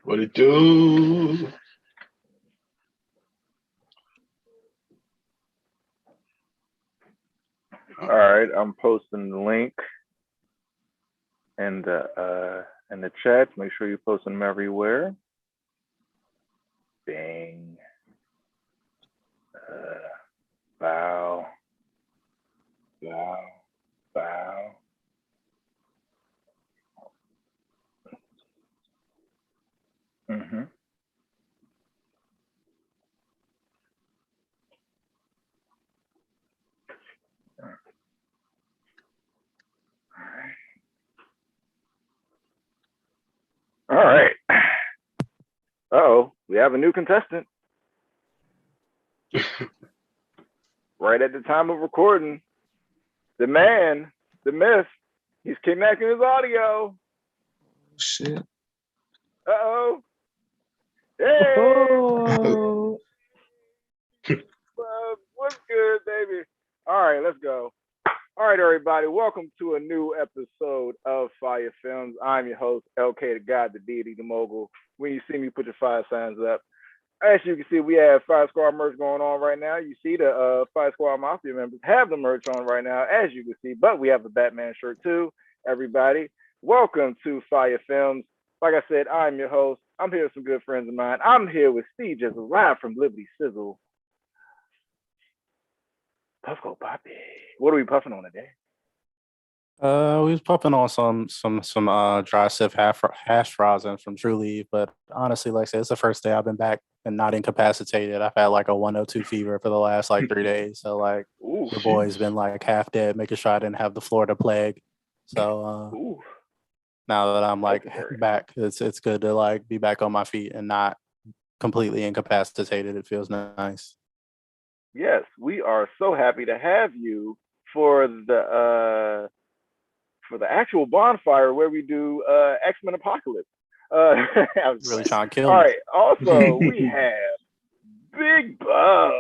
What it do? All right, I'm posting the link in the chat. Make sure you're posting them everywhere. Bing. Bow. Bow. Bow. Mm-hmm. All right. Oh, we have a new contestant. Right at the time of recording, the man, the myth, he's connecting his audio. Shit. Uh-oh. Hey! Oh. What's good, baby? All right, let's go. All right, everybody, welcome to a new episode of FIYAfilmz. I'm your host, LK, the God, the deity, the mogul. When you see me, put your fire signs up. As you can see, we have Fire Squad merch going on right now. You see the Fire Squad Mafia members have the merch on right now, as you can see, but we have the Batman shirt too, everybody. Welcome to FIYAfilmz. Like I said, I'm your host. I'm here with some good friends of mine. I'm here with Steve Jizzle, live from Liberty Sizzle. Puffco Poppy. What are we puffing on today? We was puffing on some dry sip hash rosin from True Leaf, but honestly, like I said, it's the first day I've been back and not incapacitated. I've had like a 102 fever for the last like 3 days. So like your boy's been like half dead, making sure I didn't have the Florida plague. So now that I'm like back, it's good to like be back on my feet and not completely incapacitated. It feels nice. Yes, we are so happy to have you for the actual bonfire where we do X-Men Apocalypse. I was really trying to kill me. All me. right. Also, we have Big Bub.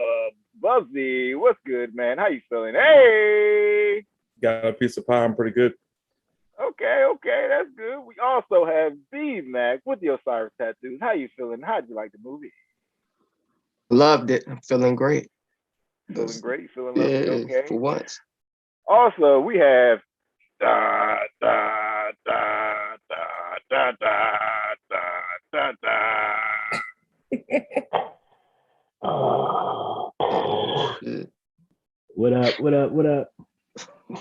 Bubsy, what's good, man? How you feeling? Hey! Got a piece of pie. I'm pretty good. Okay, that's good. We also have B-Mac with the Osiris tattoos. How you feeling? How'd you like the movie? Loved it. I'm feeling great. Feeling great? Feeling lovely? Okay. For once. Also, we have da da da da da da da da. What up?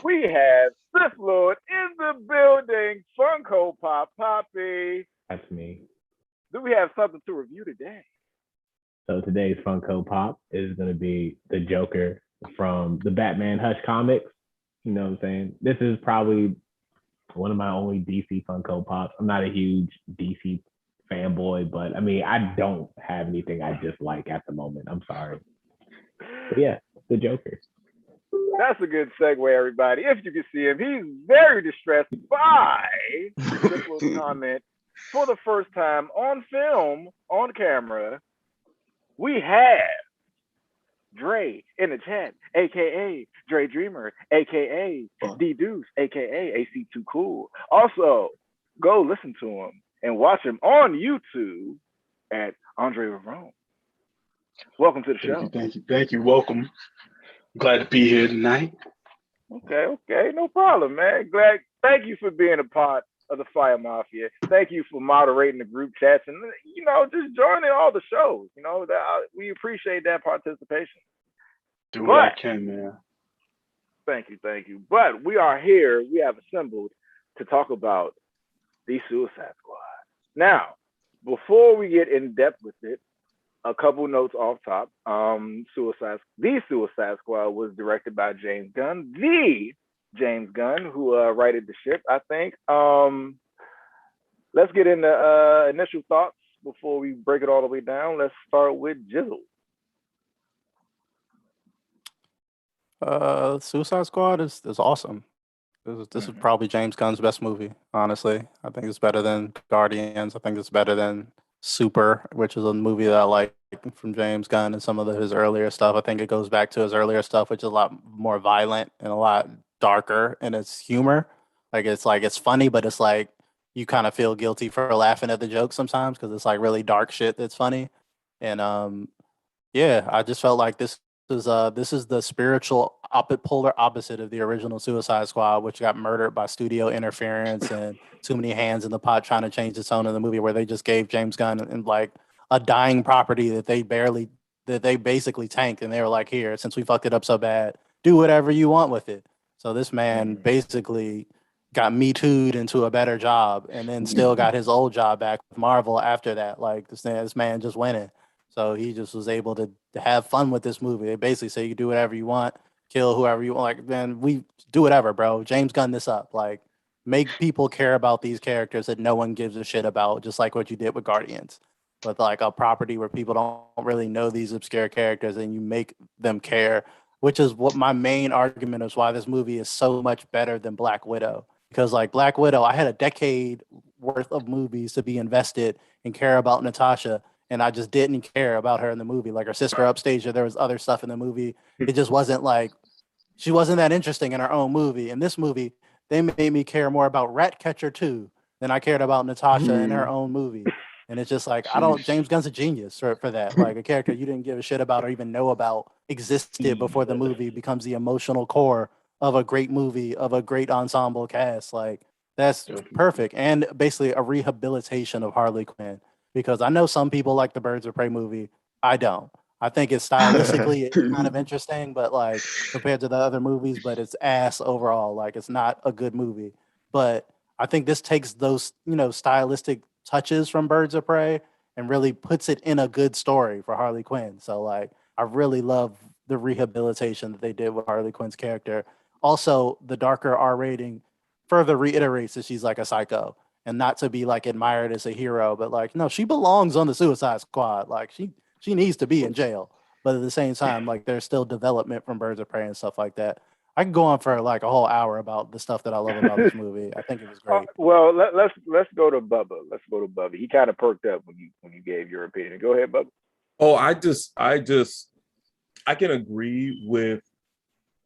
We have Sith Lord in the building, Funko Pop Poppy. That's me. Do we have something to review today? So today's Funko Pop is going to be the Joker from the Batman Hush comics. You know what I'm saying? This is probably one of my only DC Funko Pops. I'm not a huge DC fanboy, but I mean, I don't have anything I dislike at the moment. I'm sorry. But yeah, the Joker. That's a good segue, everybody. If you can see him, he's very distressed by this comment. For the first time on film, on camera, we have Dre in the chat, aka Dre Dreamer, aka D Deuce, aka AC2 Cool. Also, go listen to him and watch him on YouTube at Andre Ravone. Welcome to the show. Thank you. Welcome. Glad to be here tonight. Okay, no problem, man. Thank you for being a part of the Fire Mafia. Thank you for moderating the group chats and just joining all the shows. We appreciate that participation. Do what I can, man. Thank you. But we are here. We have assembled to talk about the Suicide Squad. Now, before we get in depth with it, a couple notes off top. The Suicide Squad was directed by James Gunn, who righted the ship, I think. Let's get into initial thoughts before we break it all the way down. Let's start with Jizzle. Suicide Squad is awesome. This is probably James Gunn's best movie, honestly. I think it's better than Guardians. I think it's better than Super, which is a movie that I like from James Gunn and some of his earlier stuff. I think it goes back to his earlier stuff, which is a lot more violent and a lot darker in its humor. It's funny, but it's like you kind of feel guilty for laughing at the joke sometimes because it's like really dark shit that's funny. And yeah, I just felt like this is the spiritual polar opposite of the original Suicide Squad, which got murdered by studio interference and too many hands in the pot trying to change the tone of the movie, where they just gave James Gunn and like a dying property that they basically tanked, and they were like, here, since we fucked it up so bad, do whatever you want with it. So this man basically got me too'd into a better job, and then still got his old job back with Marvel after that. Like this man just winning. So he just was able to have fun with this movie. They basically say you do whatever you want, kill whoever you want. Like, man, we do whatever, bro. James Gunn this up. Like, make people care about these characters that no one gives a shit about, just like what you did with Guardians. With like a property where people don't really know these obscure characters, and you make them care, which is what my main argument is why this movie is so much better than Black Widow. Because like Black Widow, I had a decade worth of movies to be invested and care about Natasha, and I just didn't care about her in the movie. Like her sister Upstage, there was other stuff in the movie. It just wasn't like, she wasn't that interesting in her own movie. In this movie, they made me care more about Ratcatcher 2 than I cared about Natasha in her own movie. And it's just like, James Gunn's a genius for that. Like a character you didn't give a shit about or even know about existed before the movie becomes the emotional core of a great movie, of a great ensemble cast. Like, that's perfect. And basically a rehabilitation of Harley Quinn. Because I know some people like the Birds of Prey movie. I don't. I think it's stylistically it's kind of interesting, but like compared to the other movies, but it's ass overall. Like, it's not a good movie. But I think this takes those, stylistic touches from Birds of Prey and really puts it in a good story for Harley Quinn. So like, I really love the rehabilitation that they did with Harley Quinn's character. Also, the darker R rating further reiterates that she's like a psycho, and not to be like admired as a hero, but like, no, she belongs on the Suicide Squad. Like, she needs to be in jail. But at the same time, like, there's still development from Birds of Prey and stuff like that. I can go on for like a whole hour about the stuff that I love about this movie. I think it was great. Well, let's go to Bubba. Let's go to Bubba. He kind of perked up when you gave your opinion. Go ahead, Bubba. Oh, I can agree with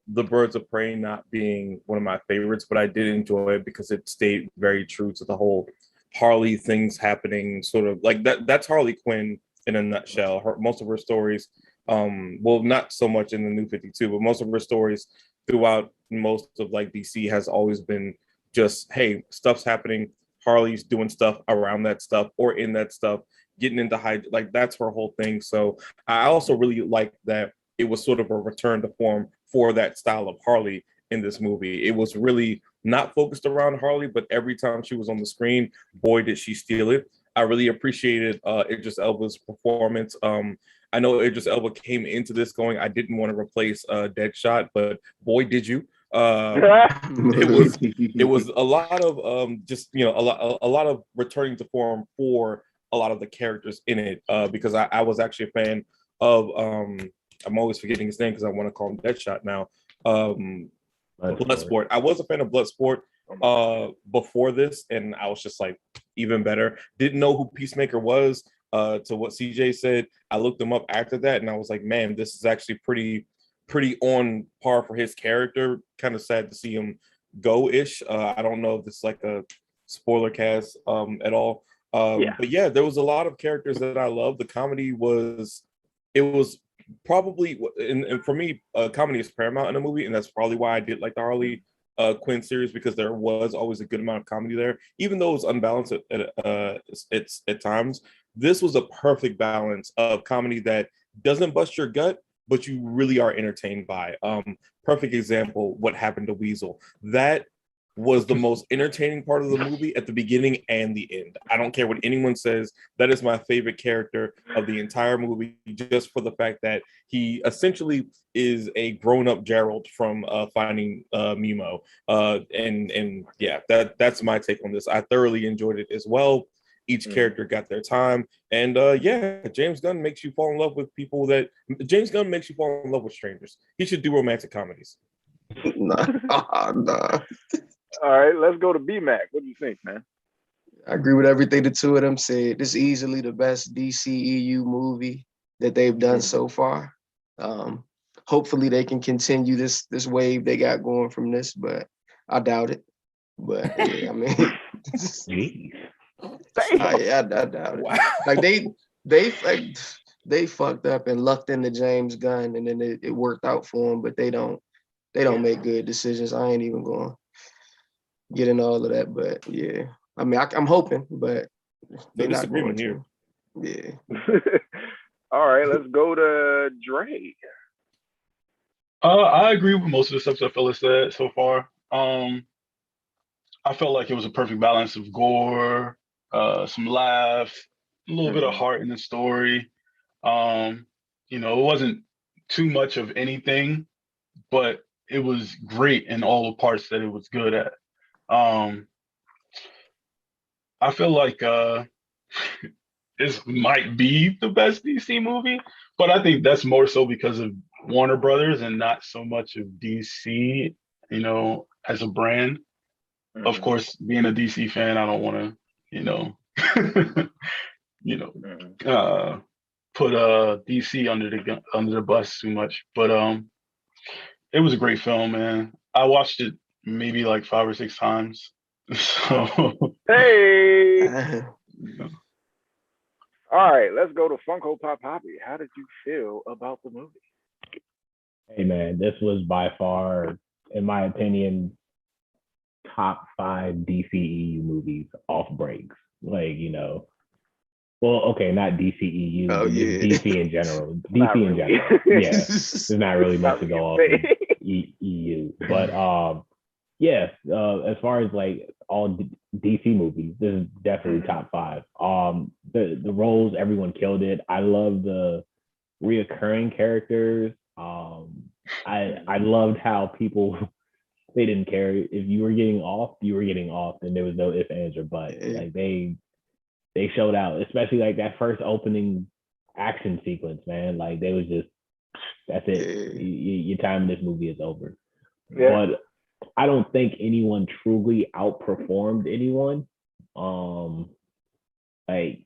the Birds of Prey not being one of my favorites, but I did enjoy it because it stayed very true to the whole Harley things happening, sort of like that. That's Harley Quinn in a nutshell. Most of her stories, well, not so much in the New 52, but most of her stories throughout most of like DC has always been just, hey, stuff's happening. Harley's doing stuff around that stuff or in that stuff, getting into like that's her whole thing. So I also really like that it was sort of a return to form for that style of Harley in this movie. It was really not focused around Harley, but every time she was on the screen, boy, did she steal it. I really appreciated Idris Elba's performance. I know Idris Elba came into this going, I didn't want to replace Deadshot, but boy, did you. It was a lot of just, a lot of returning to form for a lot of the characters in it, because I was actually a fan of I'm always forgetting his name because I want to call him Deadshot now. Bloodsport. I was a fan of Bloodsport before this, and I was just like, even better. Didn't know who Peacemaker was. To what CJ said, I looked him up after that, and I was like, man, this is actually pretty on par for his character. Kind of sad to see him go-ish. I don't know if it's like a spoiler cast at all. But yeah, there was a lot of characters that I loved. The comedy was probably, and for me, comedy is paramount in a movie, and that's probably why I did like the Harley Quinn series, because there was always a good amount of comedy there, even though it was unbalanced at times. This was a perfect balance of comedy that doesn't bust your gut, but you really are entertained by. Perfect example, What Happened to Weasel. That was the most entertaining part of the movie at the beginning and the end. I don't care what anyone says. That is my favorite character of the entire movie, just for the fact that he essentially is a grown-up Gerald from Finding Nemo. And yeah, that's my take on this. I thoroughly enjoyed it as well. Each character got their time. And yeah, James Gunn makes you fall in love with strangers. He should do romantic comedies. Nah. All right, let's go to B-Mac. What do you think, man? I agree with everything the two of them said. This is easily the best DCEU movie that they've done so far. Hopefully they can continue this wave they got going from this, but I doubt it. But yeah, I mean, Jeez. I doubt it. Wow. Like they fucked up and lucked into James Gunn, and then it worked out for them. But they don't make good decisions. I ain't even going to get into all of that. But yeah, I mean, I'm hoping, but they're not going to. Yeah. All right, let's go to Dre. I agree with most of the stuff that Phyllis said so far. I felt like it was a perfect balance of gore, some laughs, a little bit of heart in the story. It wasn't too much of anything, but it was great in all the parts that it was good at. I feel like this might be the best DC movie, but I think that's more so because of Warner Brothers and not so much of DC, as a brand. Of course, being a DC fan, I don't want to, put DC under the bus too much. But it was a great film, man. I watched it maybe like 5 or 6 times. So hey. All right, let's go to Funko Pop Poppy. How did you feel about the movie? Hey man, this was by far, in my opinion, top 5 DCEU movies off breaks. Like, well, okay, not DCEU, but DC in general. DC in general. Yeah. There's not really much to go off of EU. But as far as like all DC movies, this is definitely top 5. The roles, everyone killed it. I love the reoccurring characters. I loved how people they didn't care if you were getting off, and there was no ifs, ands, or buts. Like they showed out, especially like that first opening action sequence, man. Like they was just, that's it. Your time in this movie is over. Yeah. But I don't think anyone truly outperformed anyone. Like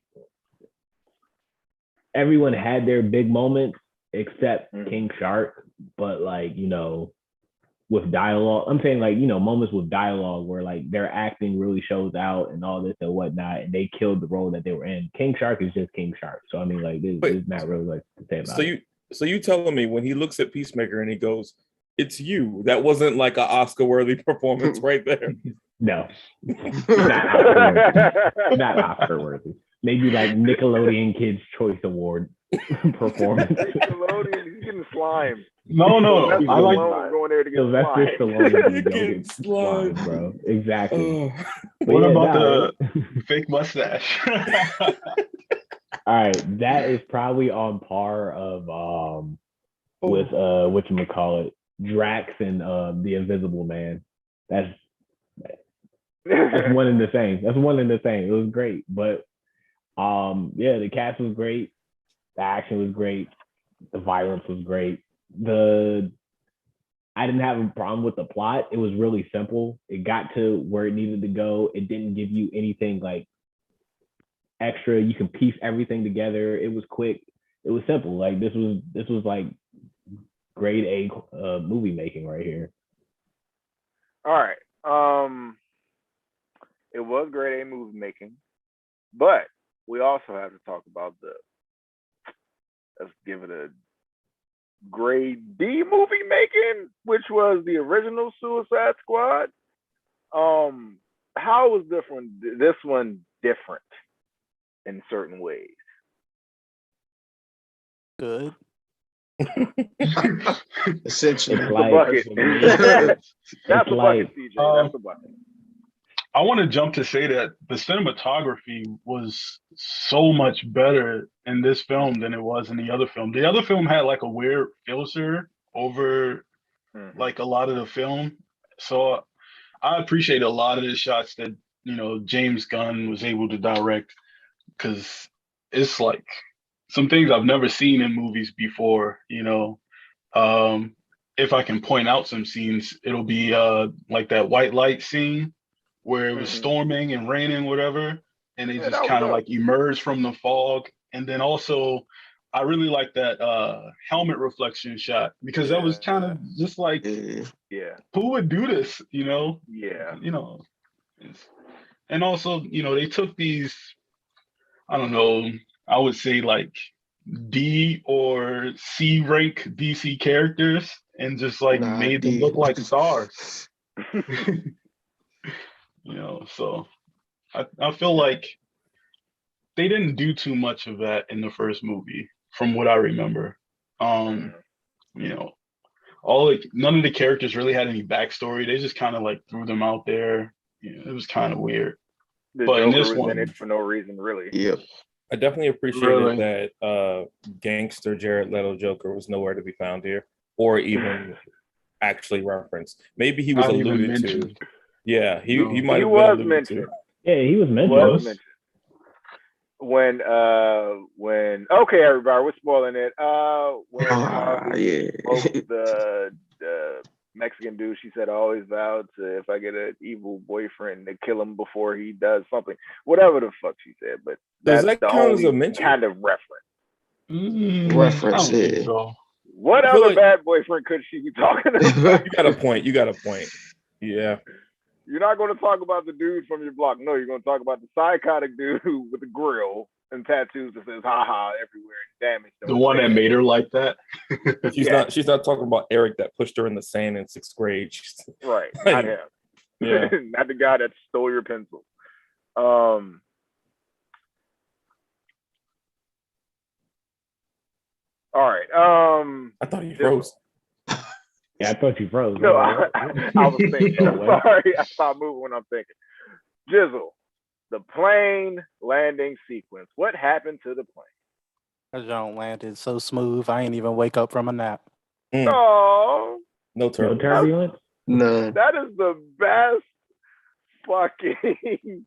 everyone had their big moments except King Shark, but like, with dialogue, I'm saying like, moments with dialogue where like their acting really shows out and all this and whatnot, and they killed the role that they were in. King Shark is just King Shark. So I mean, like, there's not really like to say about it. So you telling me when he looks at Peacemaker and he goes, "It's you," that wasn't like an Oscar-worthy performance right there? No, not Oscar-worthy. Maybe like Nickelodeon Kids' Choice Award performance. Nickelodeon, he's getting slime. No, I like going there to get Sylvester slime. Slime, bro. Exactly. What about the fake mustache? All right, that is probably on par of with whatchamacallit, Drax and the Invisible Man. That's one and the same. It was great, but the cast was great, the action was great, the violence was great. I didn't have a problem with the plot. It was really simple. It got to where it needed to go. It didn't give you anything like extra. You can piece everything together. It was quick. It was simple. Like this was like grade A movie making right here. All right. It was grade A movie making, but we also have to talk about let's give it a grade D movie making, which was the original Suicide Squad. How was this one different in certain ways? Good. Essentially, that's a bucket. That's a bucket, CJ. That's a bucket. I want to jump to say that the cinematography was so much better in this film than it was in the other film. The other film had like a weird filter over like a lot of the film. So I appreciate a lot of the shots that, James Gunn was able to direct, because it's like some things I've never seen in movies before, If I can point out some scenes, it'll be like that white light scene where it was storming and raining, whatever, and they just kind of like emerged from the fog. And then also, I really like that helmet reflection shot, because that was kind of just like, who would do this, Yeah. And also, they took these, I don't know, I would say like D or C rank DC characters and just like Nah, made them D. look like stars. So I feel like they didn't do too much of that in the first movie, from what I remember. Um, you know, all like none of the characters really had any backstory. They just kind of like threw them out there. It was kind of weird. The But in Joker this was in it one, for no reason, really. Yep. I definitely appreciated really, that gangster Jared Leto Joker was nowhere to be found here, or even actually referenced. Maybe he was not even alluded to. mentioned. Yeah, he No. might He have been was alluded mentioned. to. Yeah, he was He mentioned. was mentioned. When okay, everybody, we're spoiling it. When Harvey yeah. spoke the Mexican dude, she said, I always vowed to, if I get an evil boyfriend, to kill him before he does something. Whatever the fuck she said, but Does that's that the count as a only mention? kind of reference. I Reference, don't think yeah. so. What I feel other like- bad boyfriend could she be talking about? You got a point. You got a point. Yeah. You're not going to talk about the dude from your block. No, you're going to talk about the psychotic dude with the grill and tattoos that says "ha ha" everywhere and damage. The one that made her like that. She's not talking about Eric that pushed her in the sand in 6th grade. Right, Like, not him. Yeah. Not the guy that stole your pencil. All right. I thought he froze. Yeah, I thought you froze. No, I was thinking. I'm sorry. I stopped moving when I'm thinking. Jizzle, the plane landing sequence. What happened to the plane? That joint landed so smooth. I ain't even wake up from a nap. Oh, No No turbulence. turbulence. None. that is the best fucking.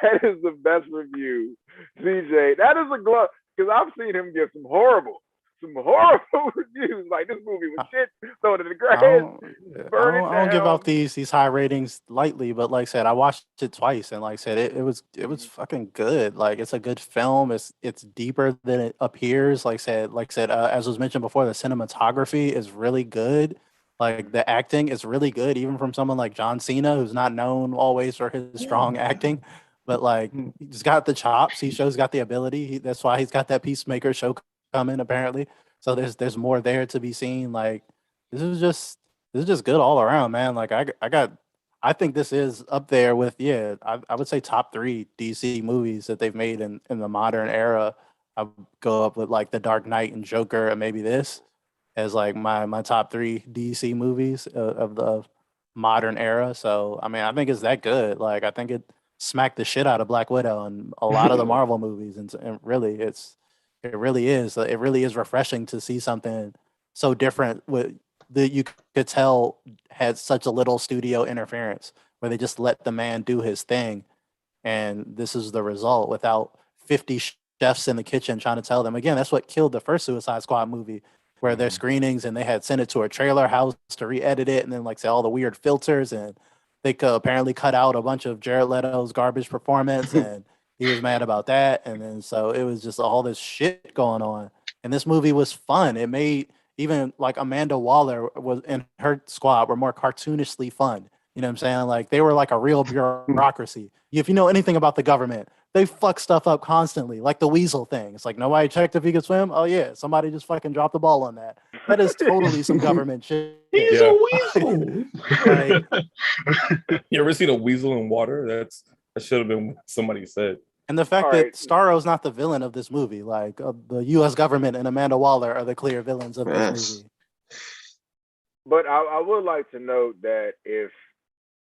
That is the best review, CJ. That is a glove because I've seen him give some horrible reviews. Like this movie was shit. Throw it in the I grass. don't, I don't give out these high ratings lightly, but like I said, I watched it twice, and like I said, it was fucking good. Like it's a good film. It's deeper than it appears. Like I said, as was mentioned before, the cinematography is really good. Like the acting is really good, even from someone like John Cena, who's not known always for his strong acting. But like he's got the chops. He shows got the ability. That's why he's got that Peacemaker show coming apparently. So there's more there to be seen. Like this is just good all around, man. Like I think this is up there with I would say top 3 DC movies that they've made in the modern era. I would go up with like The Dark Knight and Joker and maybe this as like my top 3 DC movies of the modern era. So I mean I think it's that good. Like I think it smacked the shit out of Black Widow and a lot of the Marvel movies, and really it really is refreshing to see something so different with that you could tell had such a little studio interference where they just let the man do his thing, and this is the result without 50 chefs in the kitchen trying to tell them. Again, that's what killed the first Suicide Squad movie, where their screenings and they had sent it to a trailer house to re-edit it, and then like say all the weird filters, and they could apparently cut out a bunch of Jared Leto's garbage performance, and he was mad about that, and then so it was just all this shit going on. And this movie was fun. It made even like Amanda Waller was in her squad were more cartoonishly fun. You know what I'm saying? Like they were like a real bureaucracy. If you know anything about the government, they fuck stuff up constantly, like the weasel thing. It's like nobody checked if he could swim. Oh yeah, somebody just fucking dropped the ball on that. That is totally some government shit. He's Yeah. a weasel. Like, You ever seen a weasel in water? That should have been what somebody said. and the fact All that right. Starro's not the villain of this movie, like the U.S. government and Amanda Waller are the clear villains of this Yes. movie. But I would like to note that if,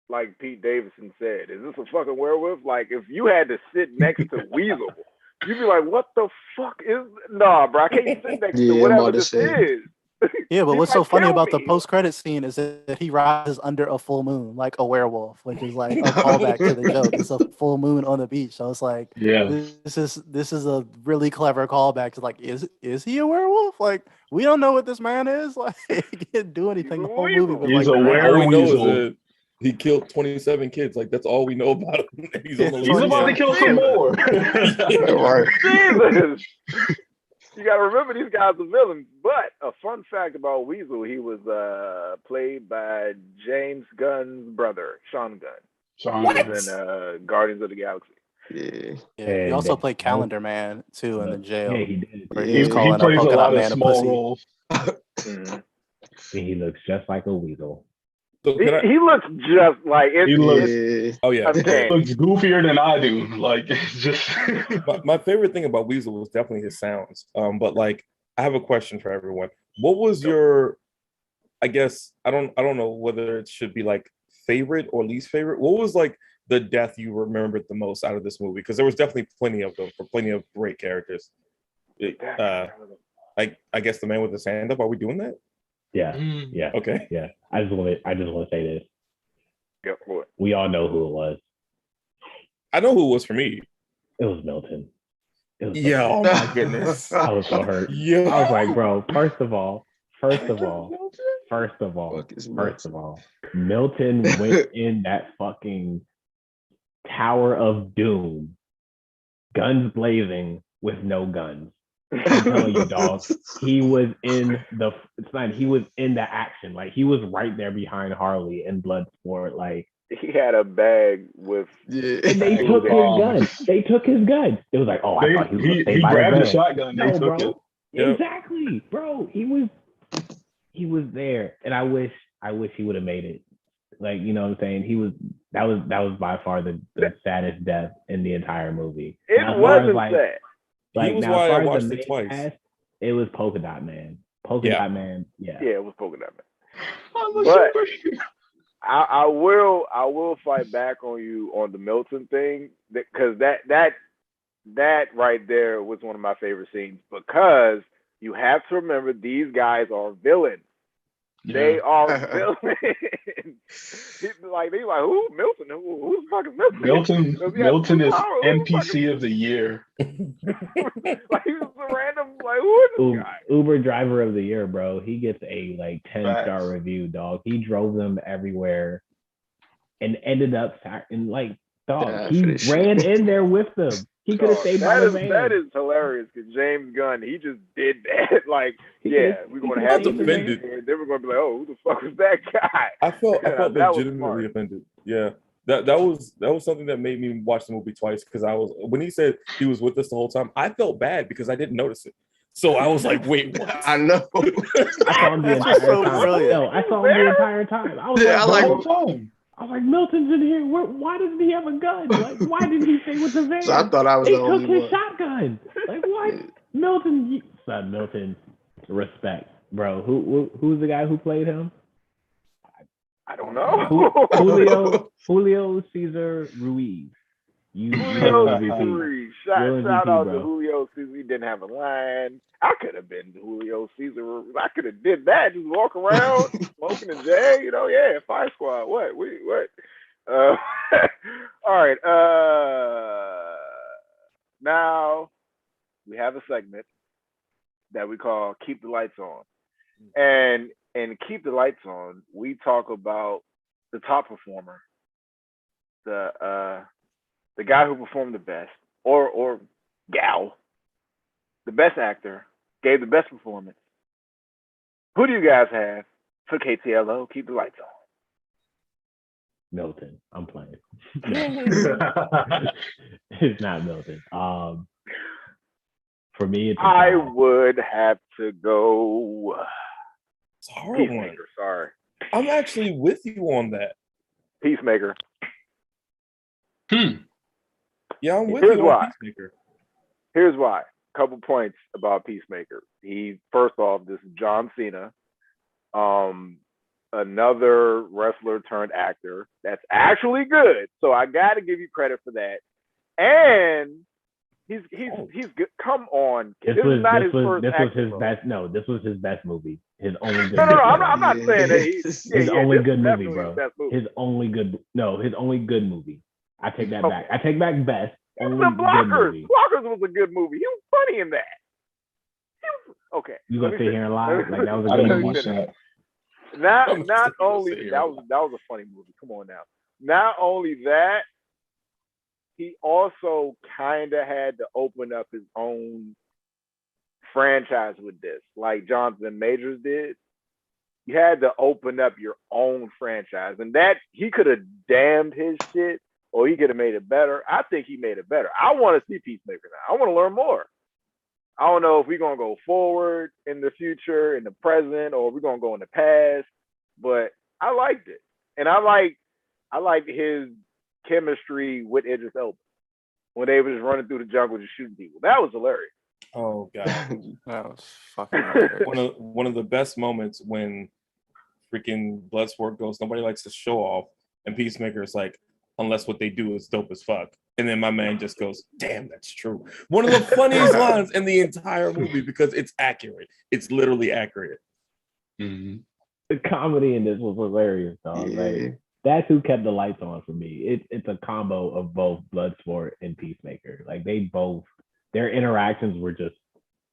like Pete Davidson said, is this a fucking werewolf? Like, if you had to sit next to Weasel, you'd be like, what the fuck is... Nah, bro, I can't sit next to Yeah, I'm whatever about to this say. is. Yeah, but He what's so might funny kill about the me. post-credit scene is that he rises under a full moon, like a werewolf, which is like a callback to the joke. It's a full moon on the beach, so it's like Yeah. this is a really clever callback to like, is he a werewolf? Like we don't know what this man is. Like he didn't do anything the whole movie, but He's like a grab. All we know is weasel. that he killed 27 kids. Like that's all we know about him. He's on the He's about to kill some more. Right. Jesus! You gotta remember these guys are villains. But a fun fact about Weasel, he was played by James Gunn's brother, Sean Gunn. Stronger. He was in Guardians of the Galaxy. Yeah. Yeah, he And also they played both- Calendar Man too in the jail. Yeah, he did. Where Yeah. he was He calling plays a Polka Dot lot of Man a small pussy. roles. Mhm. And he looks just like a weasel. So can I? He looks just like it. He looks Yeah. Oh yeah. Okay. looks goofier than I do. Like it's just My favorite thing about Weasel was definitely his sounds. But like, I have a question for everyone. What was your? I guess I don't know whether it should be like favorite or least favorite. What was like the death you remembered the most out of this movie? Because there was definitely plenty of them for plenty of great characters. I guess the man with his hand up. Are we doing that? Yeah, yeah, Okay. yeah. I just want to say this. Yep, what? We all know who it was. I know who it was for me. It was Milton. It was so Yeah. hurt. Oh my goodness. I was so hurt. Yeah. I was like, bro. First of all, Fuck is Milton went in that fucking Tower of Doom, guns blazing with no guns. I'm telling you, dog. He was in the action. Like he was right there behind Harley in Bloodsport. Like He had a bag with. Yeah. and they Bag took of his bombs. gun. They took his gun. It was like, oh, I thought he was gonna stay he by grabbed the the van. shotgun. They No, took bro. it. Yep. Exactly, bro. He was there, and I wish he would have made it. Like, you know what I'm saying? That was by far the saddest death in the entire movie. It Now, as far as, wasn't like, sad. like He was now, why as far I as the watched it main twice. cast, it was Polka Dot Man. Polka Yeah. Dot Man, yeah. Yeah, it was Polka Dot Man. But I will fight back on you on the Milton thing because that right there was one of my favorite scenes because you have to remember these guys are villains. They are villains. Like they like who Milton? Who the fuck is Milton? Milton is Who NPC of the year. like he was a random like who is this guy? Uber driver of the year, bro. He gets a like 10-star Facts. review, dog. He drove them everywhere and ended up and like dog. Yeah, he for this ran shit. in there with them. He could have stayed by the van. That is hilarious because James Gunn, he just did that. Like, yeah, we're gonna have felt him offended. here. Then we're gonna be like, oh, who the fuck was that guy? I felt That was legitimately smart. offended. Yeah. That was something that made me watch the movie twice because when he said he was with us the whole time, I felt bad because I didn't notice it. So I was like, wait, what? I know. I saw him the That's entire so time. brilliant. No, I saw him the entire time. I was Yeah, like, I bro, like- The whole time. I was like, Milton's in here. Why doesn't he have a gun? Like, why didn't he stay with the van? So I thought I was They the took only his one. shotgun. Like, what? Yeah. Milton, respect, bro. Who's the guy who played him? I don't know. Julio Cesar Ruiz. Julio MVP. Cesar. You're Shout MVP, out bro. to Julio Cesar. He didn't have a line. I could have been Julio Cesar. I could have did that. Just walk around smoking a J. You know, yeah. Fire Squad. What? All right. Now we have a segment that we call "Keep the Lights On," and "Keep the Lights On," we talk about the top performer, the guy who performed the best, or gal, the best actor, gave the best performance. Who do you guys have for KTLO? Keep the lights on. Milton. I'm playing. It's not Milton. For me, it's I would have to go It's a hard one. Peacemaker. Sorry, I'm actually with you on that. Peacemaker. Yeah, I'm with Here's you why. on Peacemaker. Here's why. Couple points about Peacemaker. He first off, this is John Cena, another wrestler turned actor that's actually good. So I got to give you credit for that. And he's good. Come on, This is was not his his best. No, this was his best movie. His only good. No, movie. I'm not saying that. His only this good is movie, definitely bro. his best movie. His only good movie. I take that back. I take back best. It's Only the good Blockers. movie. Blockers was a good movie. He was funny in that. Okay. You gonna sit here and lie? Like that was a I good didn't movie. watch that. Not only that was a funny movie. Come on now. Not only that, he also kind of had to open up his own franchise with this, like Jonathan Majors did. You had to open up your own franchise, and that he could have damned his shit, or he could have made it better. I think he made it better. I want to see Peacemaker now. I want to learn more. I don't know if we're gonna go forward in the future, in the present, or we're gonna go in the past. But I liked it, and I like his chemistry with Idris Elba when they was running through the jungle just shooting people. That was hilarious. Oh god, That was fucking hilarious. one of the best moments when freaking Bloodsport goes, nobody likes to show off, and Peacemaker is like, unless what they do is dope as fuck. And then my man just goes, damn, that's true. One of the funniest lines in the entire movie because it's accurate. It's literally accurate. Mm-hmm. The comedy in this was hilarious, dog. Yeah. Like that's who kept the lights on for me. It's a combo of both Bloodsport and Peacemaker. Like they both, their interactions were just,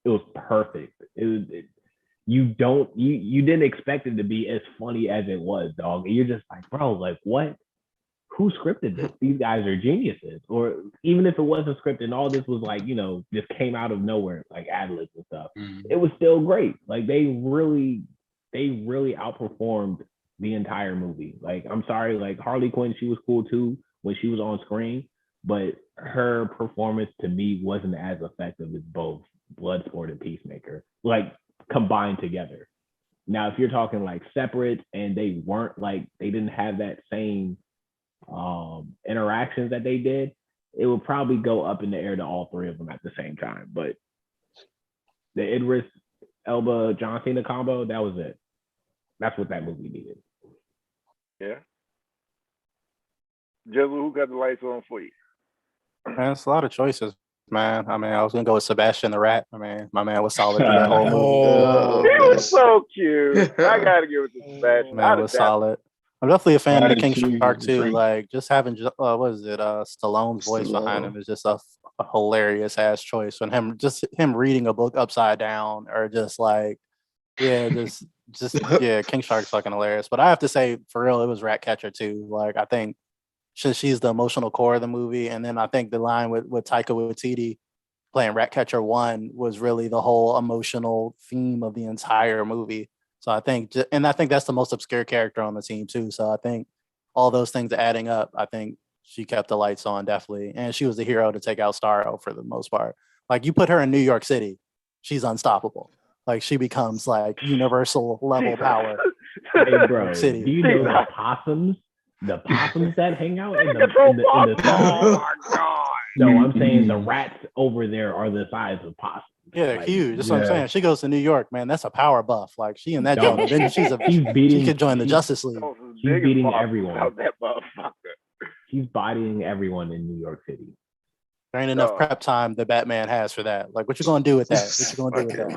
it was perfect. You didn't expect it to be as funny as it was, dog. And you're just like, bro, like what? Who scripted this? These guys are geniuses. Or even if it wasn't scripted and all this was like, you know, just came out of nowhere, like ad-libs and stuff, it was still great. Like they really outperformed the entire movie. Like, I'm sorry, like Harley Quinn, she was cool too when she was on screen, but her performance to me wasn't as effective as both Bloodsport and Peacemaker, like combined together. Now, if you're talking like separate and they weren't like, they didn't have that same interactions that they did, it would probably go up in the air to all three of them at the same time. But the Idris Elba John Cena combo, that was it. That's what that movie needed. Yeah. Jizzle, who got the lights on for you? Man, it's a lot of choices, man. I mean, I was gonna go with Sebastian the Rat. I mean, my man was solid through that whole movie. Oh, He man. was so cute. I gotta give it to Sebastian. Man was solid. I'm definitely a fan of the King Attitude, Shark too. drink. Like just having what is it? Stallone's voice behind him is just a hilarious ass choice. And him reading a book upside down, or just like, yeah, just yeah, King Shark's fucking hilarious. But I have to say, for real, it was Ratcatcher too. Like I think she's the emotional core of the movie, and then I think the line with Taika Waititi playing Ratcatcher 1 was really the whole emotional theme of the entire movie. So I think that's the most obscure character on the team too. So I think all those things adding up, I think she kept the lights on definitely, and she was the hero to take out Starro for the most part. Like you put her in New York City, she's unstoppable. Like she becomes like universal level power. Hey, bro, City. do you know the possums? The possums that hang out in the Oh my god. No, I'm saying the rats over there are the size of possums. Yeah, they're Like, huge. That's what I'm yeah. saying. She goes to New York, man. That's a power buff. Like she in that Dog. joint. Then she could join the Justice League. She's beating everyone. About that motherfucker. She's bodying everyone in New York City. There ain't enough prep time that Batman has for that. Like, what you gonna do with that? What you gonna do with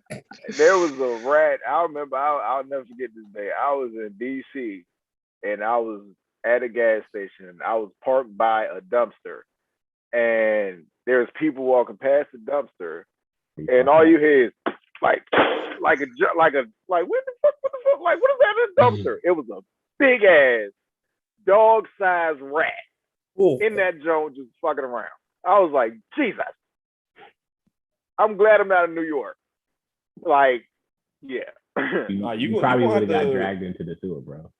that? There was a rat. I remember. I'll never forget this day. I was in D.C. and I was at a gas station. I was parked by a dumpster, and there's people walking past the dumpster, and all you hear is like what the fuck, like what is that in the dumpster? It was a big ass dog-sized rat in that joint just fucking around. I was like, Jesus. I'm glad I'm not in New York. Like, yeah. You probably would have got dragged into the sewer, bro.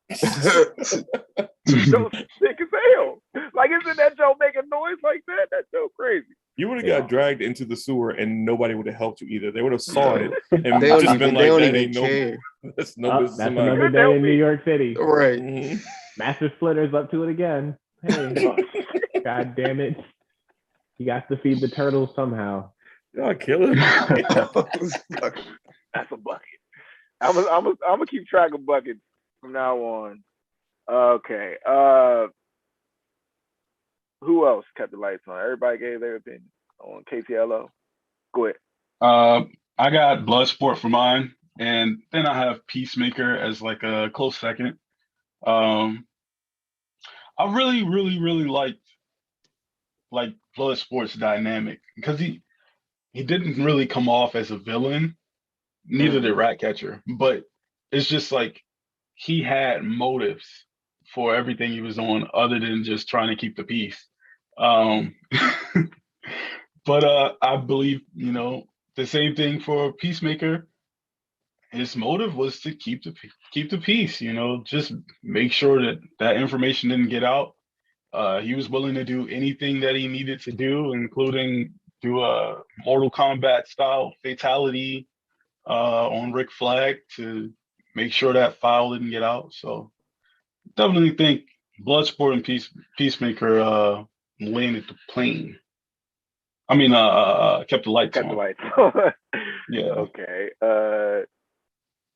So sick as hell. Like, isn't that joke making noise like that? That's so crazy. You would have got dragged into the sewer and nobody would have helped you either. They would have saw it and They just don't been even, they like, don't that even ain't care. that's no business That's of mine. another day in New York City. Right. Mhm. Master Splinter's up to it again. Hey, god damn it. You got to feed the turtles somehow. Y'all killing. That's a bucket. I'm gonna keep track of buckets from now on. Okay. Who else kept the lights on? Everybody gave their opinion on KTLO. Go ahead. I got Bloodsport for mine, and then I have Peacemaker as like a close second. I really, really, really liked like Bloodsport's dynamic because he didn't really come off as a villain, neither did Ratcatcher, but it's just like he had motives for everything he was doing other than just trying to keep the peace. But I believe, the same thing for Peacemaker. his motive was to keep the peace. Just make sure that information didn't get out. He was willing to do anything that he needed to do, including do a Mortal Kombat style fatality on Rick Flag to make sure that file didn't get out. So definitely think Bloodsport and Peacemaker landed the plane. I mean, kept the lights Kept on. the lights on. Yeah. Okay.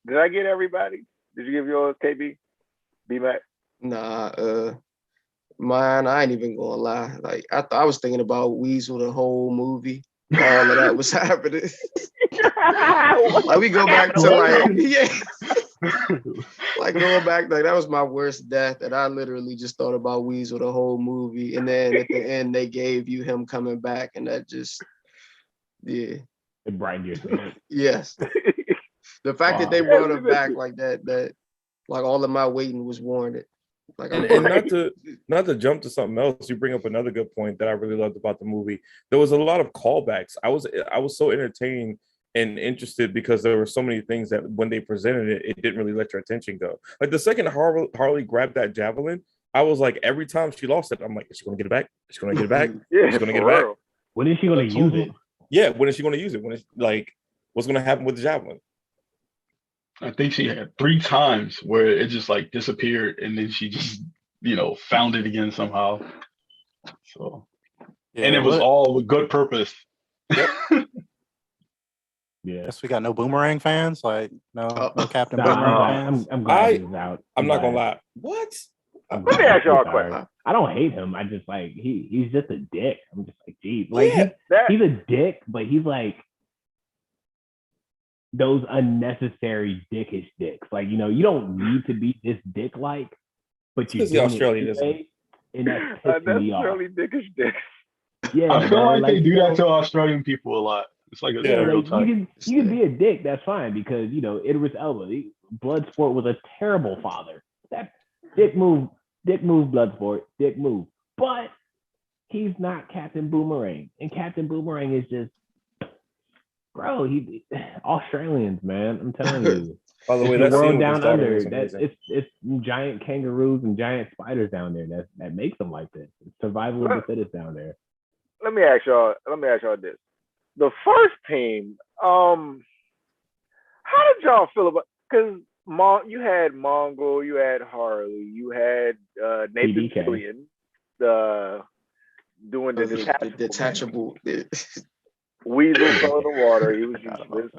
Did I get everybody? Did you give yours, KB? B-Mac? Nah, mine, I ain't even gonna lie. Like I was thinking about Weasel the whole movie. All of that was happening. Like we go back to like like going back, like that was my worst death, and I literally just thought about Weasel the whole movie. And then at the end they gave you him coming back, and that just It brightened your spirit. yes. The fact that they brought him back like that, like all of my waiting was warranted. Like And not to jump to something else, you bring up another good point that I really loved about the movie. There was a lot of callbacks. I was so entertained and interested because there were so many things that when they presented it, it didn't really let your attention go. Like the second Harley grabbed that javelin, I was like, every time she lost it, I'm like, is she gonna get it back? Is she gonna get it back? Yeah, Is she gonna get it for back? real. When is she gonna use it? Yeah, when is she gonna use it? When is like what's gonna happen with the javelin? I think she had 3 times where it just like disappeared, and then she just found it again somehow. So Yeah, and it was all with good purpose. Yeah. Guess we got no Boomerang fans. Like no Captain Nah, Boomerang fans. I'm glad he's out. I'm not gonna lie. What? Let me ask y'all a question. I don't hate him. I just like he's just a dick. I'm just like, geez, like Yeah, he's a dick, but he's like those unnecessary dickish dicks. Like, you don't need to be this dick like, but you're the Australian anyway, and that's pissing me off. Unnecessarily dickish dicks. Yeah, I feel man, like they do that to Australian people a lot. It's like a yeah, like stereotype. you can be a dick, that's fine, because Idris Elba, Bloodsport was a terrible father. That dick move, Bloodsport, dick move. But he's not Captain Boomerang, and Captain Boomerang is just, bro. Australians, man. I'm telling you. By the way, the that scene world with down his daughter under, was that amazing. it's giant kangaroos and giant spiders down there that makes them like this. It's survival of the fittest down there. Let me ask y'all this. The first team, how did y'all feel about, because you had Mongol, you had Harley, you had Nathan PDK. Fillion, doing the the detachable. detachable. Weasel fell in the water. He was useless.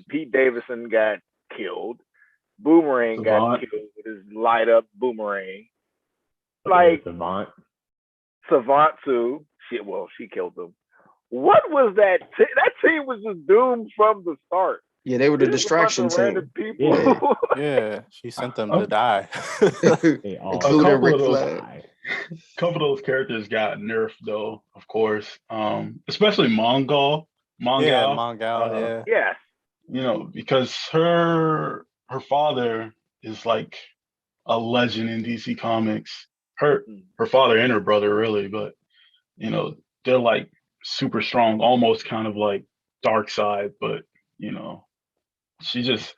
Pete Davidson got killed. Boomerang got killed with his light up boomerang. Like Savant too. She killed him. What was that? That team was just doomed from the start. Yeah, they were the distraction team. Random people. Yeah, she sent them to die. Including Rick Flag. A couple of those characters got nerfed though, of course. Especially Mongal. Yeah, Mongal, yeah. Yes. Because her father is like a legend in DC Comics. Her father and her brother really, but they're like super strong, almost kind of like Dark Side, but she just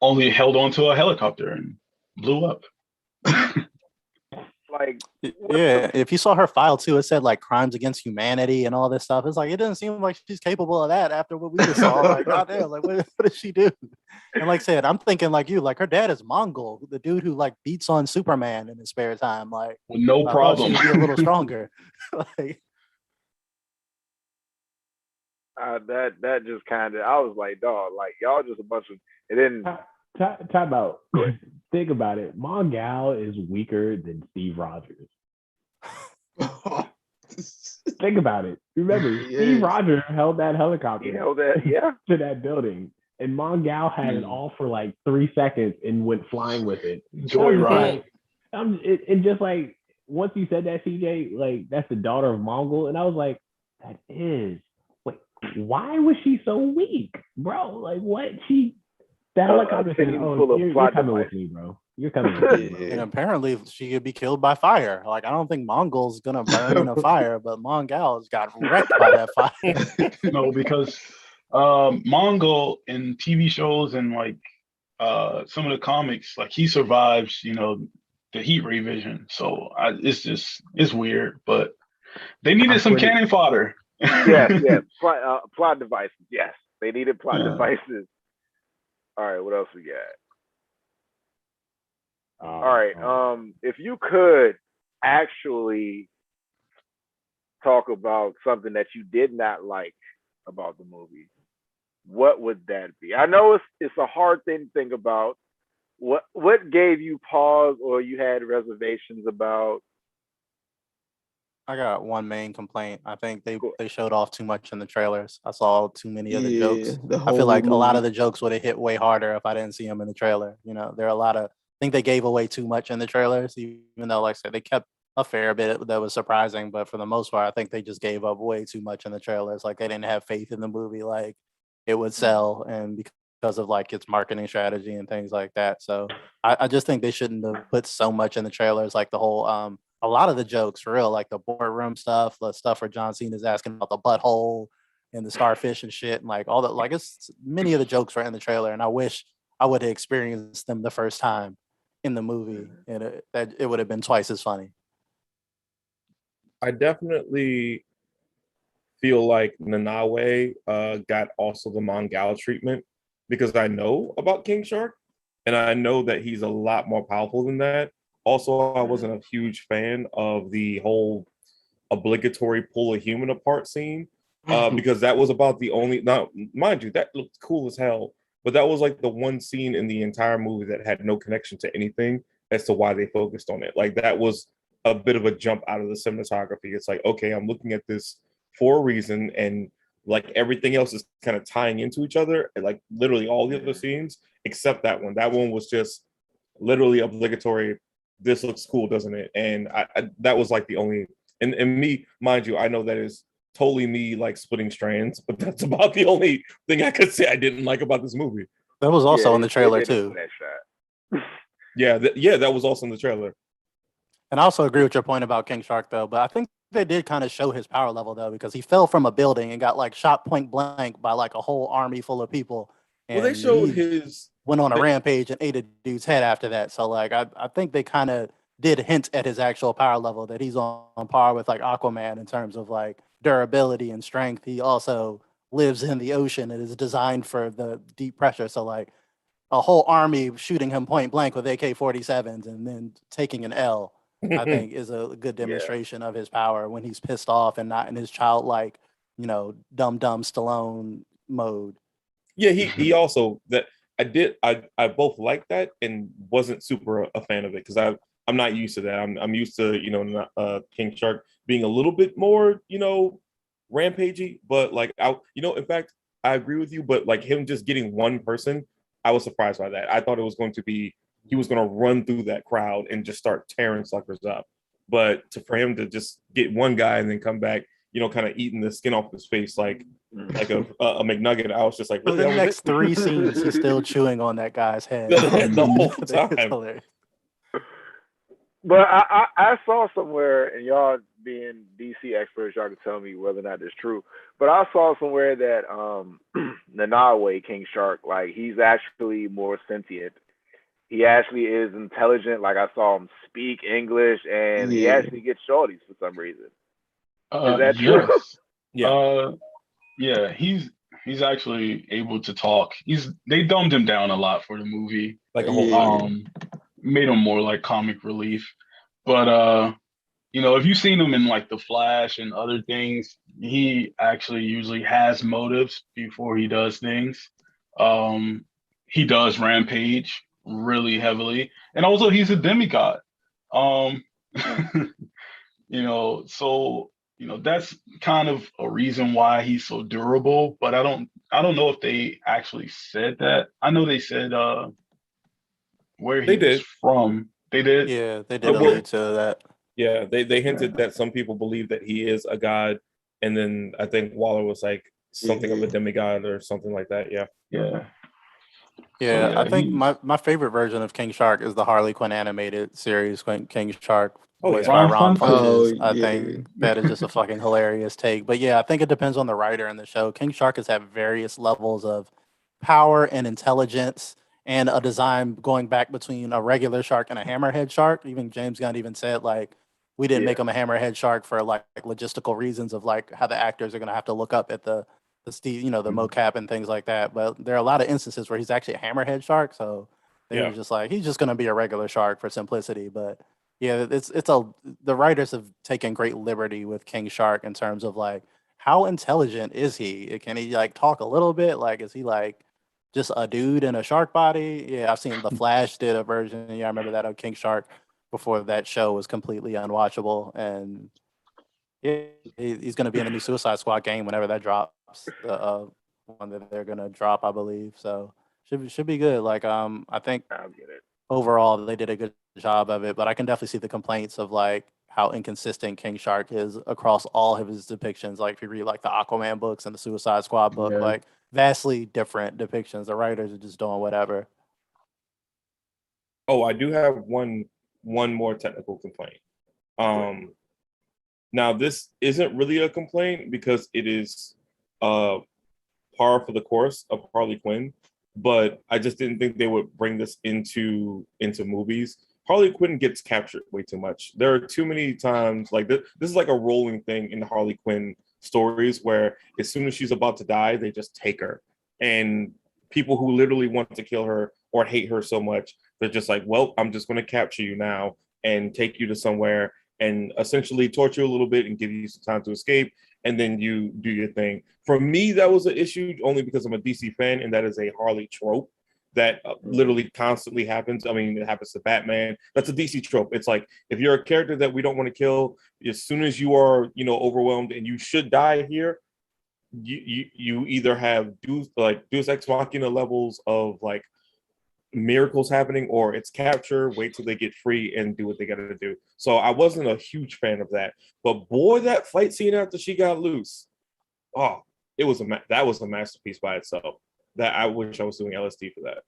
only held onto a helicopter and blew up. Like, yeah, if you saw her file too, it said like crimes against humanity and all this stuff. It's like it doesn't seem like she's capable of that after what we just saw. Like, goddamn, like what did she do? And like I said, I'm thinking like you, like her dad is Mongol, the dude who like beats on Superman in his spare time. Like, with no problem. She would be a little stronger. Like, that just kind of, I was like, dog, like y'all just a bunch of, and then talk about. Think about it. Mongal is weaker than Steve Rogers. Think about it. Remember, Steve Rogers held that helicopter. To that building, and Mongal had it all for like 3 seconds and went flying with it. Joyride. And just like once you said that, CJ, like that's the daughter of Mongol, and I was like, that is. Wait, why was she so weak, bro? Like what she. The helicopter said, you're coming with me, bro. You're coming with me, bro. And apparently she could be killed by fire. Like, I don't think Mongol's gonna burn in a fire, but Mongal's got wrecked by that fire. No, because Mongol in TV shows and like some of the comics, like he survives, the heat ray vision. So it's weird, but they needed I'm some pretty. cannon fodder. Yes, yes. Plot devices. Yes, they needed plot Yeah. devices. All right, what else we got? All All right. If you could actually talk about something that you did not like about the movie, what would that be? I know it's a hard thing to think about. What gave you pause or you had reservations about? I got one main complaint. I think Cool. they showed off too much in the trailers. I saw too many of the Yeah, jokes. the I feel whole like a lot of movie. the jokes would have hit way harder if I didn't see them in the trailer. There are a lot of. I think they gave away too much in the trailers, even though, like I said, they kept a fair bit that was surprising. But for the most part, I think they just gave up way too much in the trailers. Like they didn't have faith in the movie, like it would sell, and because of like its marketing strategy and things like that. So I just think they shouldn't have put so much in the trailers, like the whole a lot of the jokes for real, like the boardroom stuff, the stuff where John Cena's asking about the butthole and the starfish and shit, and like all that. Like it's many of the jokes were in the trailer, and I wish I would have experienced them the first time in the movie, and that it would have been twice as funny. I definitely feel like Nanawe got also the Mangala treatment because I know about King Shark and I know that he's a lot more powerful than that. Also, I wasn't a huge fan of the whole obligatory pull a human apart scene because that was about the only. Now, mind you, that looked cool as hell, but that was like the one scene in the entire movie that had no connection to anything as to why they focused on it. Like that was a bit of a jump out of the cinematography. It's like, okay, I'm looking at this for a reason, and like everything else is kind of tying into each other, and like literally all the other scenes except that one. That one was just literally obligatory. This looks cool, doesn't it? And I that was like the only. And me, mind you, I know that is totally me like splitting strands, but that's about the only thing I could say I didn't like about this movie. That was also in the They trailer did too. that shot. Yeah, that was also in the trailer. And I also agree with your point about King Shark, though. But I think they did kind of show his power level, though, because he fell from a building and got like shot point blank by like a whole army full of people. Well, they And showed he his. went on a rampage and ate a dude's head after that. So, like, I think they kind of did hint at his actual power level, that he's on par with like Aquaman in terms of like durability and strength. He also lives in the ocean and is designed for the deep pressure. So, like, a whole army shooting him point blank with AK-47s and then taking an L, I think is a good Yeah. demonstration of his power when he's pissed off and not in his childlike, dumb Stallone mode. Yeah, he also that I both liked that and wasn't super a fan of it because I'm not used to that. I'm used to King Shark being a little bit more rampagey, but like in fact I agree with you, but like him just getting one person, I was surprised by that. I thought it was going to be he was going to run through that crowd and just start tearing suckers up, but for him to just get one guy and then come back, kind of eating the skin off his face like a McNugget. I was just like, For really? the next 3 scenes, he's still chewing on that guy's head. The whole It's time. hilarious. But I saw somewhere, and y'all being DC experts, y'all can tell me whether or not it's true. But I saw somewhere that Nanawe, King Shark, like he's actually more sentient. He actually is intelligent. Like I saw him speak English, and he Yeah. actually gets shorties for some reason. Is that true? Yes. Yeah. Yeah, he's actually able to talk. They dumbed him down a lot for the movie. Like a whole Yeah. lot. Made him more like comic relief. But if you've seen him in like The Flash and other things, he actually usually has motives before he does things. He does rampage really heavily. And also he's a demigod. Um so that's kind of a reason why he's so durable, but I don't know if they actually said that. I know they said where he They was did. from. They did. Yeah, they did Well, allude to that. Yeah, they hinted that some people believe that he is a god, and then I think Waller was like something of a demigod or something like that. Yeah. Yeah. Yeah, yeah, I think he's my favorite version of King Shark is the Harley Quinn animated series, King Shark, Oh, voiced yeah. by Ron Ron Funches? Oh, Funches. I yeah. think that is just a fucking hilarious take. But yeah, I think it depends on the writer in the show. King Shark has had various levels of power and intelligence and a design going back between a regular shark and a hammerhead shark. Even James Gunn even said like we didn't make him a hammerhead shark for like logistical reasons of like how the actors are gonna have to look up at the Steve, the mocap and things like that. But there are a lot of instances where he's actually a hammerhead shark. So they were just like, he's just gonna be a regular shark for simplicity. But yeah, the writers have taken great liberty with King Shark in terms of like how intelligent is he? Can he like talk a little bit? Like is he like just a dude in a shark body? Yeah, I've seen The Flash did a version. Yeah, I remember that of King Shark before that show was completely unwatchable. And yeah, he's going to be in the new Suicide Squad game whenever that drops. The one that they're going to drop, I believe. So should be good. Like I think I'll get it. overall they did a good job of it, but I can definitely see the complaints of like how inconsistent King Shark is across all of his depictions. Like if you read like the Aquaman books and the Suicide Squad book, Yeah. like vastly different depictions. The writers are just doing whatever. Oh, I do have one more technical complaint. Now this isn't really a complaint because it is par for the course of Harley Quinn, but I just didn't think they would bring this into movies. Harley Quinn gets captured way too much. There are too many times like this is like a rolling thing in the Harley Quinn stories where as soon as she's about to die, they just take her. And people who literally want to kill her or hate her so much, they're just like, well, I'm just going to capture you now and take you to somewhere and essentially torture you a little bit and give you some time to escape. And then you do your thing. For me, that was an issue only because I'm a DC fan, and that is a Harley trope that literally constantly happens. I mean, it happens to Batman. That's a DC trope. It's like if you're a character that we don't want to kill, as soon as you are, overwhelmed and you should die here, you either have Deus Ex Machina levels of like miracles happening, or it's capture, wait till they get free and do what they got to do. So I wasn't a huge fan of that, but boy, that fight scene after she got loose, it was that was a masterpiece by itself. That I wish I was doing LSD for that.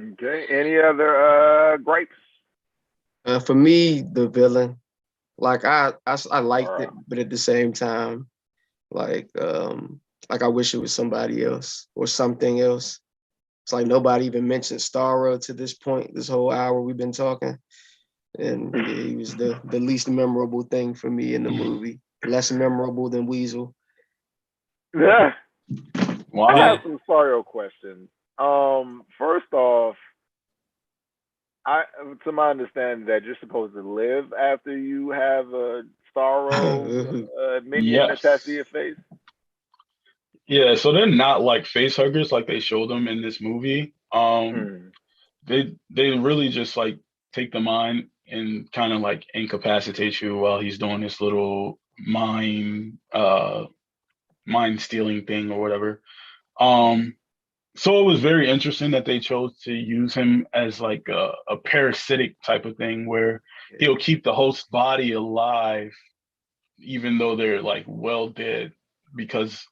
Okay. Any other gripes? For me, the villain, like I liked it, but at the same time, like I wish it was somebody else or something else. It's like nobody even mentioned Starro to this point. This whole hour we've been talking, and yeah, he was the least memorable thing for me in the movie. Less memorable than Weasel. Yeah. Wow. I have some Starro questions. First off, to my understanding, that you're supposed to live after you have a Starro minion Yes. attached to your face. Yeah, so they're not like face huggers like they show them in this movie. They really just like take the mind and kind of like incapacitate you while he's doing this little mind stealing thing or whatever. So it was very interesting that they chose to use him as like a parasitic type of thing where he'll keep the host body alive even though they're like well dead, because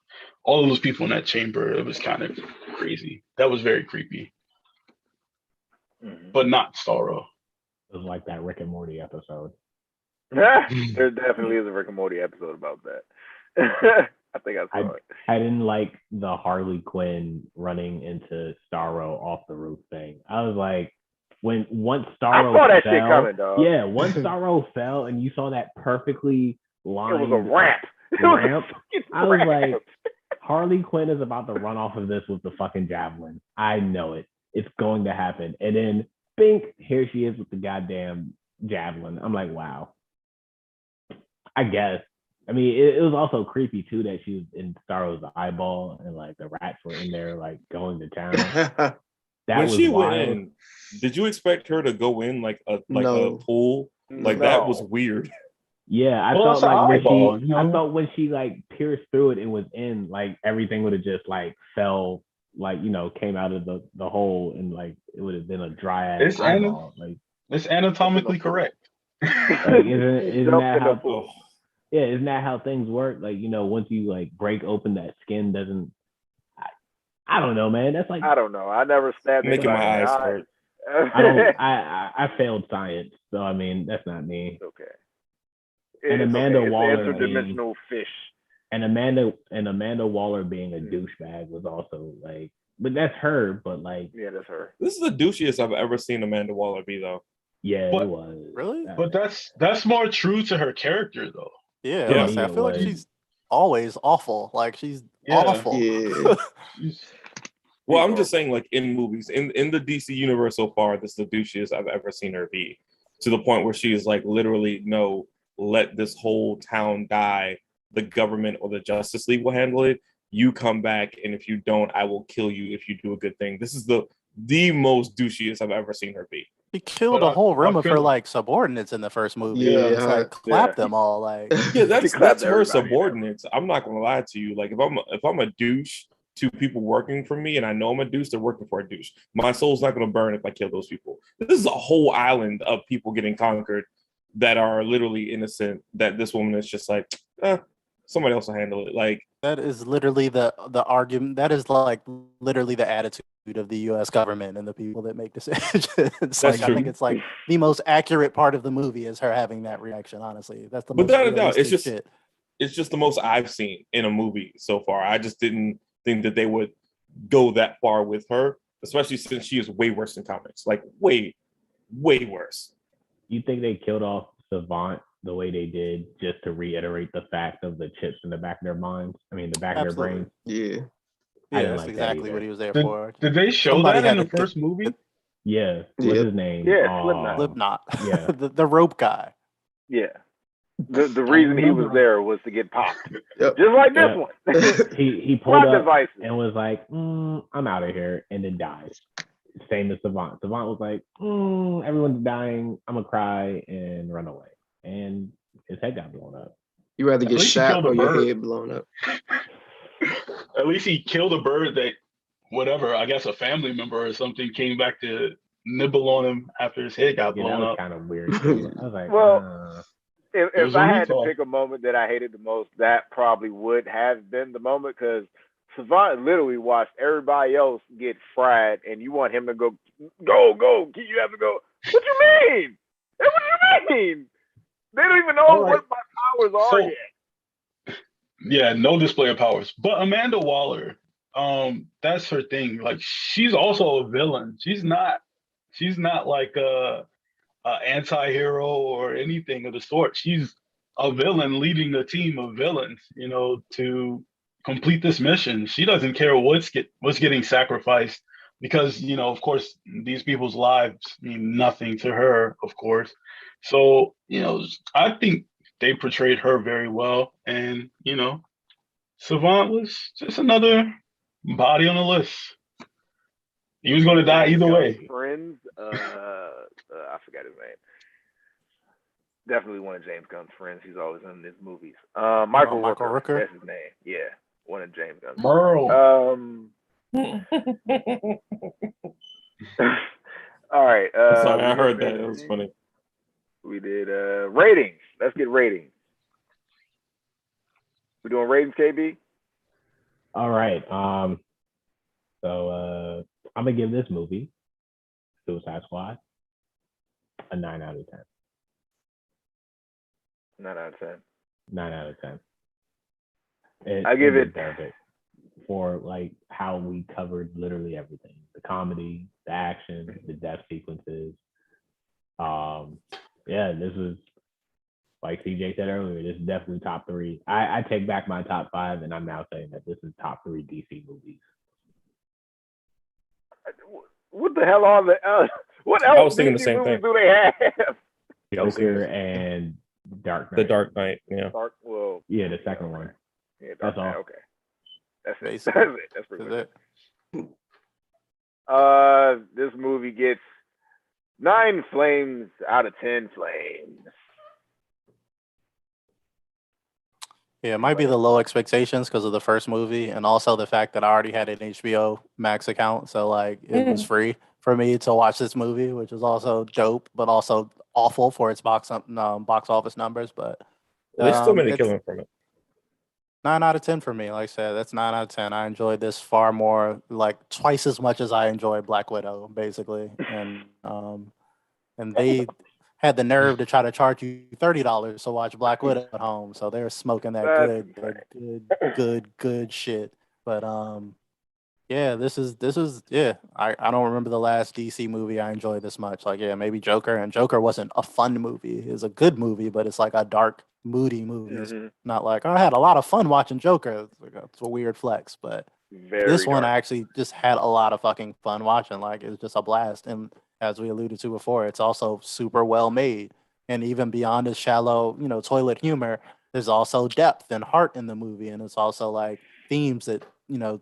all of those people in that chamber, it was kind of crazy. That was very creepy. But not Starro. It was like that Rick and Morty episode. There definitely is a Rick and Morty episode about that. I think I saw it. I didn't like the Harley Quinn running into Starro off the roof thing. I was like, once Starro I saw that fell, shit coming, dog. Yeah, once Starro fell and you saw that perfectly lined It was a ramp. I was like, Harley Quinn is about to run off of this with the fucking javelin. I know it. It's going to happen. And then, bink, here she is with the goddamn javelin. I'm like, wow. I guess. I mean, it was also creepy too that she was in Starro's eyeball and like the rats were in there like going to town. That when was she wild. went in, did you expect her to go in like a pool? Like No. that was weird. Yeah, I Well, felt that's an like eyeball, when you know? I felt when she like pierced through it and was in, like everything would have just like fell, like came out of the hole and like it would have been a dry ass eyeball. It's anatomically correct. Like, isn't that how? Oh, Yeah, isn't that how things work? Like, once you like break open, that skin doesn't. I don't know, man. That's like I don't know. I never stabbed making anybody my in the eyes eye. hurt. I failed science, so I mean that's not me. Okay. And Amanda It's Waller the interdimensional fish. And Amanda Waller being a douchebag was also like, but that's her. But like, yeah, that's her. This is the douchiest I've ever seen Amanda Waller be, though. Yeah, But, it was really. But that's more true to her character, though. Yeah, Yeah. I feel like she's always awful. Like she's awful. Yeah. Well, I'm just saying, like in movies, in the DC universe so far, this is the douchiest I've ever seen her be. To the point where she is like, literally, no, let this whole town die. The government or the Justice League will handle it. You come back, and if you don't, I will kill you if you do a good thing. This is the most douchiest I've ever seen her be. She killed But a whole room of her feel- like subordinates in the first movie. Yeah, It's like clap them all. Like Yeah, that's clapped her everybody. subordinates. I'm not gonna lie to you. Like if I'm a douche to people working for me, and I know I'm a douche, they're working for a douche. My soul's not gonna burn if I kill those people. This is a whole island of people getting conquered that are literally innocent. That this woman is just like, somebody else will handle it. Like that is literally the argument. That is like literally the attitude of the U.S. government and the people that make decisions. Like, true. I think it's like the most accurate part of the movie is her having that reaction. Honestly, that's the most without a doubt, realistic shit. It's just the most I've seen in a movie so far. I just didn't think that they would go that far with her, especially since she is way worse in comics. Like way worse. You think they killed off Savant the way they did just to reiterate the fact of the chips in the back of their minds? I mean, the back of their brains. Yeah. I didn't Yeah, that's like that exactly either. what he was there for. Did they show Somebody that in had the to first movie? Yeah. What's Yep. his name? Yeah, Slipknot. Slipknot. Yeah. the rope guy. Yeah. The reason he was remember. there was to get popped. Yep. Just like this Yep. one. He pulled Plot up devices. and was like, I'm out of here, and then died. Same as Savant. Savant was like, everyone's dying. I'm gonna cry and run away. And his head got blown up. You rather At get least he shot killed a or your bird. head blown up. At least he killed a bird that, whatever, I guess a family member or something came back to nibble on him after his head got Yeah, that blown was up. kind of weird. Too. I was like, Well, It if was I when he had to talked. pick a moment that I hated the most, that probably would have been the moment, because Savant literally watched everybody else get fried, and you want him to go. You have to go. What you mean? What do you mean? They don't even know All right. what my powers are So- yet. Yeah, no display of powers. But Amanda Waller, that's her thing. Like she's also a villain. She's not like a anti-hero or anything of the sort. She's a villain leading a team of villains, to complete this mission. She doesn't care what's getting sacrificed because, of course, these people's lives mean nothing to her, of course. So, I think they portrayed her very well. And, Savant was just another body on the list. He was going to die either way. Friends, I forgot his name. Definitely one of James Gunn's friends. He's always in his movies. Michael Rooker. That's his name. Yeah, one of James Gunn's. Burl. All right. Sorry, I heard that. It was funny. We did ratings. Let's get ratings. We doing ratings, KB? all right. So I'm gonna give this movie, Suicide Squad, a 9 out of 10. 9 out of 10. 9 out of 10. I give it deserved it for like how we covered literally everything: the comedy, the action, the death sequences. Yeah, this was like CJ said earlier. This is definitely top 3. I take back my top 5, and I'm now saying that this is top 3 DC movies. What the hell are the? What else? I was thinking the DC same movies thing. do they have? Joker and Dark Knight. The Dark Knight, yeah. Yeah, the second one. Yeah, Dark That's Knight. all. Okay, that's it. Basically. That's it. That's pretty Is much it? it. This movie gets 9 flames out of 10 flames. Yeah, it might be the low expectations because of the first movie, and also the fact that I already had an HBO Max account, so like it was free for me to watch this movie, which is also dope, but also awful for its box office numbers. But They still made a it's- killing from it. 9 out of 10 for me. Like I said, that's 9 out of 10. I enjoyed this far more, like twice as much as I enjoyed Black Widow, basically. And they had the nerve to try to charge you $30 to watch Black Widow at home. So they're smoking that That's good shit. But yeah, this is yeah. I don't remember the last DC movie I enjoyed this much. Like, yeah, maybe Joker. And Joker wasn't a fun movie. It's a good movie, but it's like a dark, moody movie. It's Mhm. not like, oh, I had a lot of fun watching Joker. It's a weird flex, but Very this one dark. I actually just had a lot of fucking fun watching. Like, it was just a blast. And as we alluded to before, it's also super well made. And even beyond the shallow, toilet humor, there's also depth and heart in the movie. And it's also like themes that,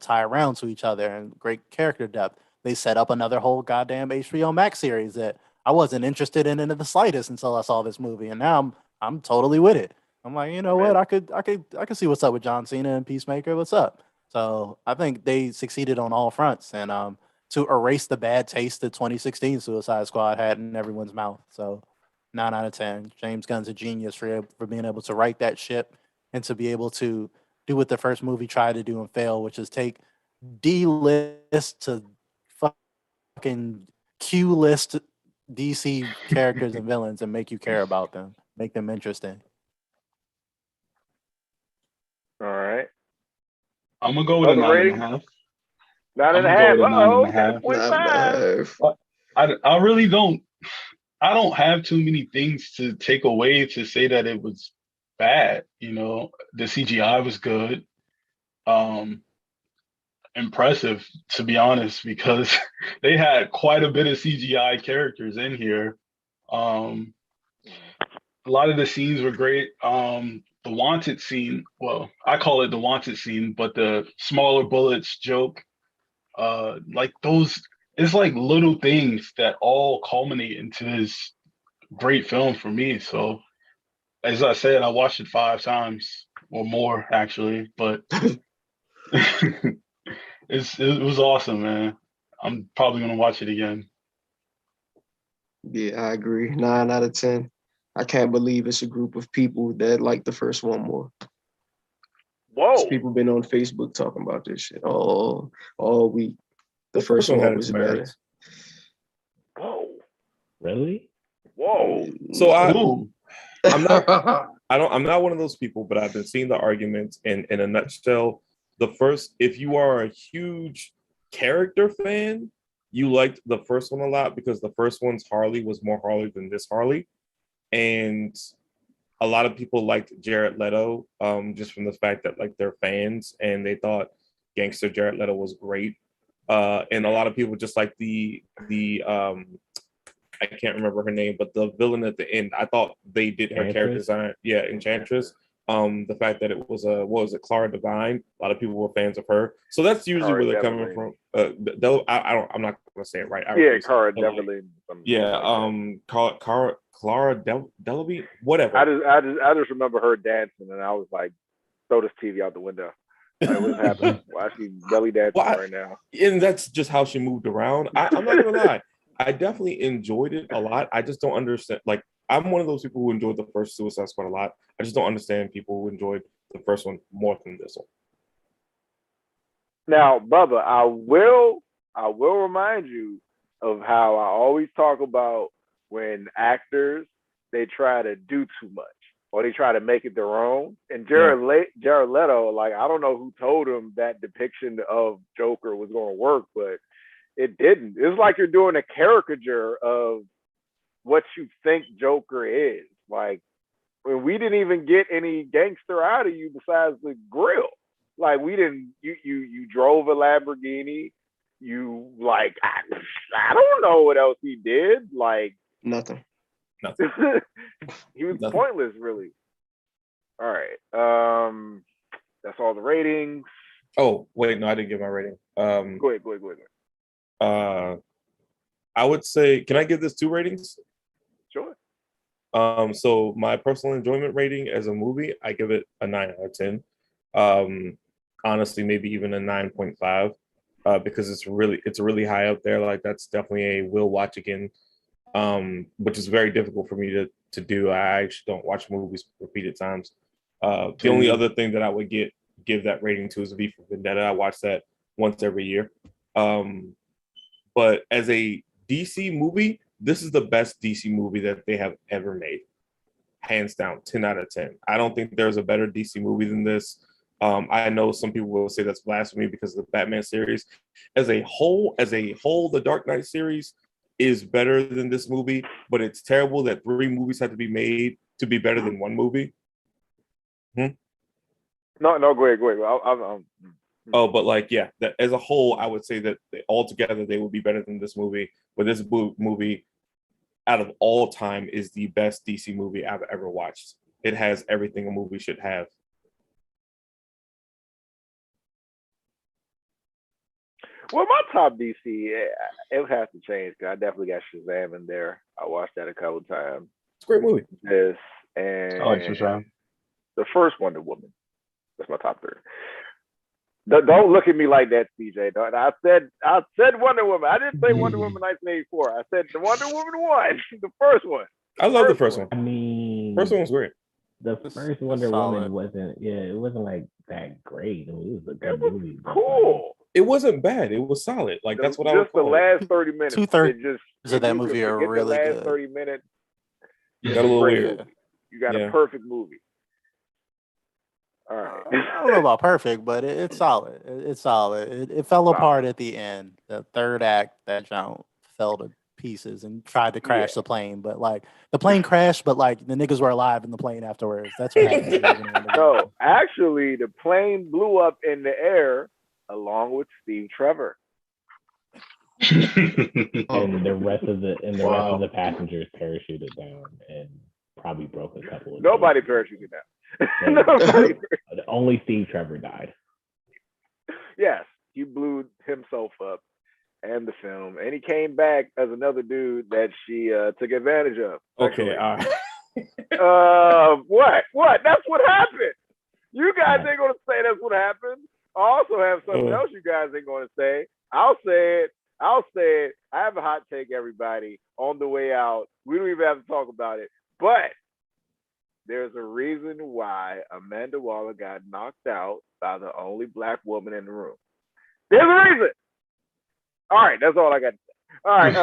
tie around to each other and great character depth. They set up another whole goddamn HBO Max series that I wasn't interested in the slightest until I saw this movie. And now I'm totally with it. I'm like, you know Man. what? I could see what's up with John Cena and Peacemaker. What's up? So I think they succeeded on all fronts, and to erase the bad taste that 2016 Suicide Squad had in everyone's mouth. So 9 out of 10. James Gunn's a genius for being able to write that ship and to be able to do what the first movie tried to do and fail, which is take D-list to fucking Q-list DC characters and villains and make you care about them, make them interesting. All right. I'm gonna go with a Other nine and a ratings? half. 9.5. With a nine and Uh-oh, a half. 10.5. 9.5. I really don't. I don't have too many things to take away to say that it was bad. The CGI was good. Um, Impressive to be honest, because they had quite a bit of CGI characters in here. Um, a lot of the scenes were great. The wanted scene, well, I call it the wanted scene, but the smaller bullets joke, like those, it's like little things that all culminate into this great film for me. So, as I said, I watched it 5 times or more actually, but it was awesome, man. I'm probably gonna watch it again. Yeah, I agree. 9 out of 10. I can't believe it's a group of people that like the first one more. Whoa. People been on Facebook talking about this shit all week. The The first had one its was better. merits. Whoa. Really? Whoa. So Ooh, I'm not one of those people, but I've been seeing the arguments in a nutshell. If you are a huge character fan, you liked the first one a lot because the first one's Harley was more Harley than this Harley. And a lot of people liked Jared Leto, just from the fact that like they're fans and they thought gangster Jared Leto was great. And a lot of people just like the I can't remember her name, but the villain at the end, I thought they did her character Enchantress? design. Yeah, Enchantress. The fact that it was what was it, Clara Devine? A lot of people were fans of her. So that's usually Cara where they're coming Delevingne. from. I'm not gonna say it right. Yeah, Cara Delevingne. Yeah, Clara Delevingne, whatever. I just remember her dancing, and I was like, throw this TV out the window. Like, what's happening? Why is she belly dancing right now? And that's just how she moved around. I'm not gonna lie. I definitely enjoyed it a lot. I just don't understand. Like, I'm one of those people who enjoyed the first Suicide Squad a lot. I just don't understand people who enjoyed the first one more than this one. Now, Bubba, I will remind you of how I always talk about when actors they try to do too much or they try to make it their own. And Jared Leto, like, I don't know who told him that depiction of Joker was going to work, but it didn't. It's like you're doing a caricature of what you think Joker is. Like, when we didn't even get any gangster out of you besides the grill. Like, we didn't. You drove a Lamborghini. You like I don't know what else he did. Like Nothing. he was Nothing. pointless, really. All right. That's all the ratings. Oh wait, no, I didn't give my rating. Go ahead. I would say, can I give this 2 ratings? Sure. So my personal enjoyment rating as a movie, I give it a 9 out of 10. Honestly, maybe even a 9.5, because it's really high up there. Like, that's definitely a will watch again, which is very difficult for me to do. I actually don't watch movies repeated times. The only other thing that I would get give that rating to is V for Vendetta. I watch that once every year. But as a DC movie, this is the best DC movie that they have ever made. Hands down, 10 out of 10. I don't think there's a better DC movie than this. I know some people will say that's blasphemy because of the Batman series. As a whole, the Dark Knight series is better than this movie, but it's terrible that 3 movies had to be made to be better than 1 movie. No, go ahead. But like, yeah, that as a whole, I would say that altogether they would be better than this movie. But this movie, out of all time, is the best DC movie I've ever watched. It has everything a movie should have. Well, my top DC, it would have to change because I definitely got Shazam in there. I watched that a couple times. It's a great movie. This and I like Shazam. The first Wonder Woman. That's my top 3. Don't look at me like that, CJ. I said Wonder Woman. I didn't say Wonder Woman 1984. I said the Wonder Woman 1, the first one. I love the first one. I mean, First one was great. The first Wonder Woman wasn't like that great. I mean, it was a good movie. Cool. It wasn't bad. It was solid. Like that's what I was. Just the last 30 minutes. 2/3 of that movie are really the last good. 30 minutes. Got a little weird. Movie. You got a perfect movie. All right. I don't know about perfect, but it's solid. It's solid. It fell apart at the end. The third act, that jump fell to pieces and tried to crash the plane, but like the plane crashed, but like the niggas were alive in the plane afterwards. That's what happened. No, actually, the plane blew up in the air along with Steve Trevor. And the rest of the passengers parachuted down and probably broke a couple of. Nobody parachuted down. Only Steve Trevor died. Yes, he blew himself up and the film, and he came back as another dude that she took advantage of. Okay, all right. What? That's what happened. You guys ain't gonna say that's what happened. I also have something else you guys ain't gonna say. I'll say it. I have a hot take, everybody, on the way out. We don't even have to talk about it, but there's a reason why Amanda Waller got knocked out by the only Black woman in the room. There's a reason. All right, that's all I got to say. All right,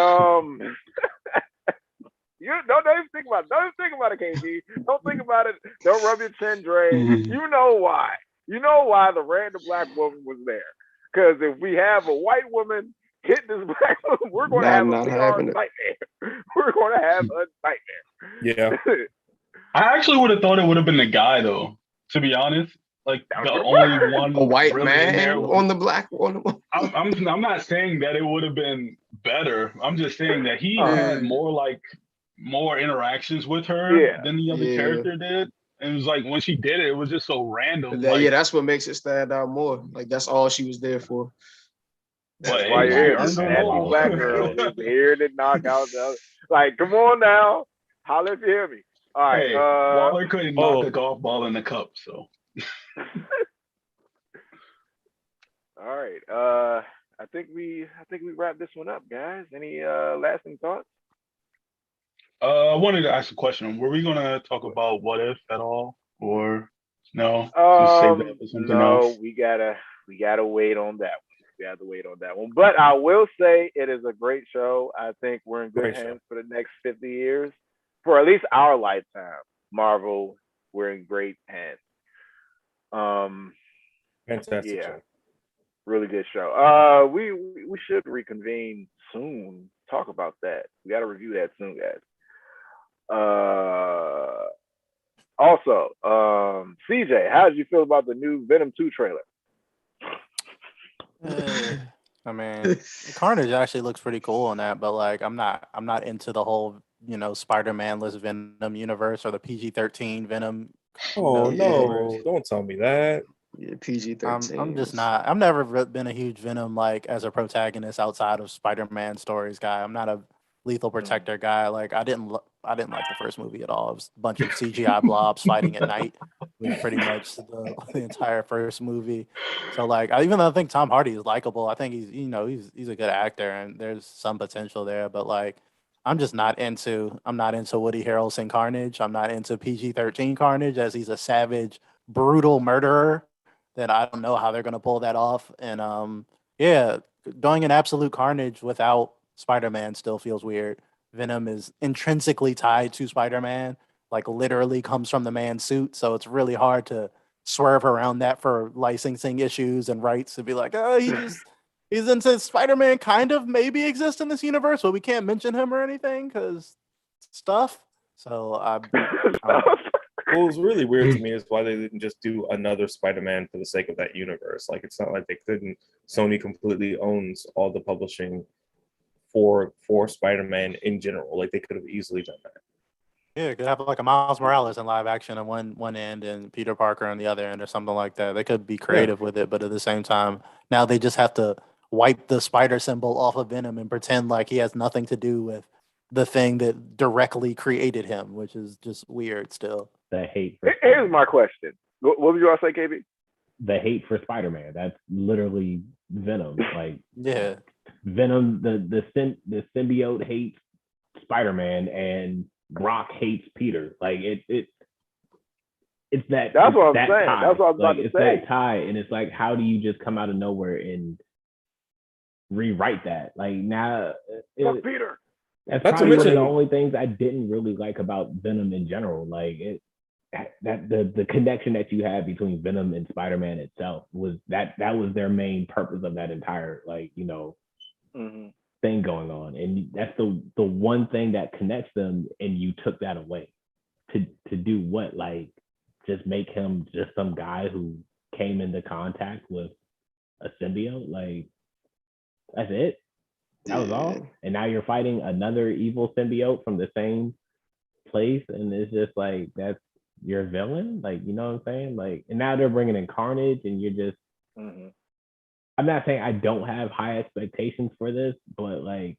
you don't even think about it. Don't even think about it, KG. Don't think about it. Don't rub your chin, Dre. You know why. You know why the random Black woman was there. Because if we have a white woman hit this Black woman, we're going to have a nightmare. We're going to have a nightmare. Yeah. I actually would have thought it would have been the guy, though. To be honest, like the only one, a white really man on the Black one. I'm not saying that it would have been better. I'm just saying that he had more interactions with her than the other character did. And it was like when she did it, it was just so random. That's what makes it stand out more. Like that's all she was there for. That's why you're here. Nasty Black girl is here to knock out the other. Like, come on now, holla if you hear me. All right. Waller couldn't knock a golf ball in the cup, so. All right. I think we wrap this one up, guys. Any lasting thoughts? I wanted to ask a question. Were we gonna talk about What If at all, or no? Just save that for something else? we gotta wait on that one. We have to wait on that one. But I will say it is a great show. I think we're in good hands for the next 50 years. For at least our lifetime, Marvel, we're in great hands. Fantastic show. Really good show. We should reconvene soon. Talk about that. We got to review that soon, guys. Also, CJ, how did you feel about the new Venom 2 trailer? I mean, Carnage actually looks pretty cool on that, but like I'm not into the whole Spider-Man-less Venom universe or the PG-13 Venom. Oh no! Don't tell me that. Yeah, PG-13. I'm just not. I've never been a huge Venom like as a protagonist outside of Spider-Man stories guy. I'm not a Lethal Protector guy. Like I didn't like the first movie at all. It was a bunch of CGI blobs fighting at night. Was pretty much the entire first movie. So like, even though I think Tom Hardy is likable, I think he's a good actor and there's some potential there. But like, I'm not into Woody Harrelson Carnage. I'm not into PG-13 Carnage as he's a savage, brutal murderer. then I don't know how they're gonna pull that off. And yeah, doing an absolute carnage without Spider-Man still feels weird. Venom is intrinsically tied to Spider-Man, like literally comes from the man's suit, so it's really hard to swerve around that for licensing issues and rights to be like, oh, he's into Spider-Man kind of maybe exists in this universe, but we can't mention him or anything because stuff. So I don't know. What was really weird to me is why they didn't just do another Spider-Man for the sake of that universe. Like, it's not like they couldn't. Sony completely owns all the publishing for Spider-Man in general. Like, they could have easily done that. Yeah, you could have like a Miles Morales in live action on one end and Peter Parker on the other end or something like that. They could be creative with it, but at the same time, now they just have to wipe the spider symbol off of Venom and pretend like he has nothing to do with the thing that directly created him, which is just weird still. The hate for Here's my question. What was you all say, KB? the hate for Spider-Man. That's literally Venom. Like, Yeah. Venom, the symbiote hates Spider-Man, and Brock hates Peter. Like, it's that. That's what I'm that saying. tie. That's what I was about Like, to say. It's that tie, and it's like, how do you just come out of nowhere and rewrite that? Like, now, Fuck Peter. that's Not to probably one of mention- the only things I didn't really like about Venom in general. Like, the connection that you have between Venom and Spider-Man itself was that was their main purpose of that entire, like, Mm-hmm. thing going on, and that's the one thing that connects them, and you took that away to do what? Like, just make him just some guy who came into contact with a symbiote. Like, that's it. That was all. And now you're fighting another evil symbiote from the same place, and it's just like, that's your villain. Like, you know what I'm saying? Like, and now they're bringing in Carnage, and you're just. Mm-hmm. I'm not saying I don't have high expectations for this, but like,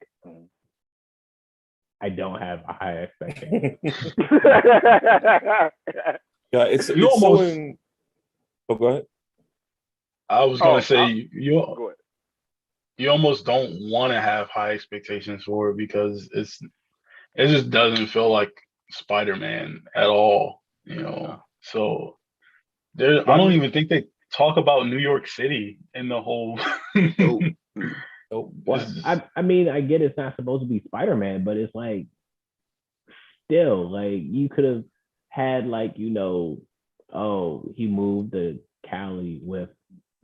I don't have a high expectation. Yeah, it's almost- so in. Oh, go ahead. I was gonna say Go ahead. you almost don't want to have high expectations for it because it just doesn't feel like Spider-Man at all, So I don't even think they talk about New York City in the whole. Well, I mean, I get it's not supposed to be Spider-Man, but it's like, still, like, you could have had, like, oh, he moved to Cali with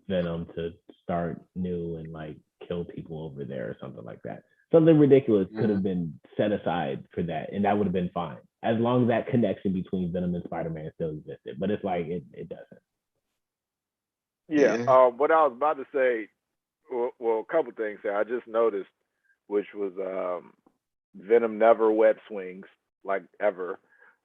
Venom to start new and like kill people over there or something like that. Something ridiculous could have been set aside for that, and that would have been fine, as long as that connection between Venom and Spider-Man still existed. But it's like, it doesn't. Yeah. What I was about to say, well, a couple things there. I just noticed, which was Venom never web swings, like, ever.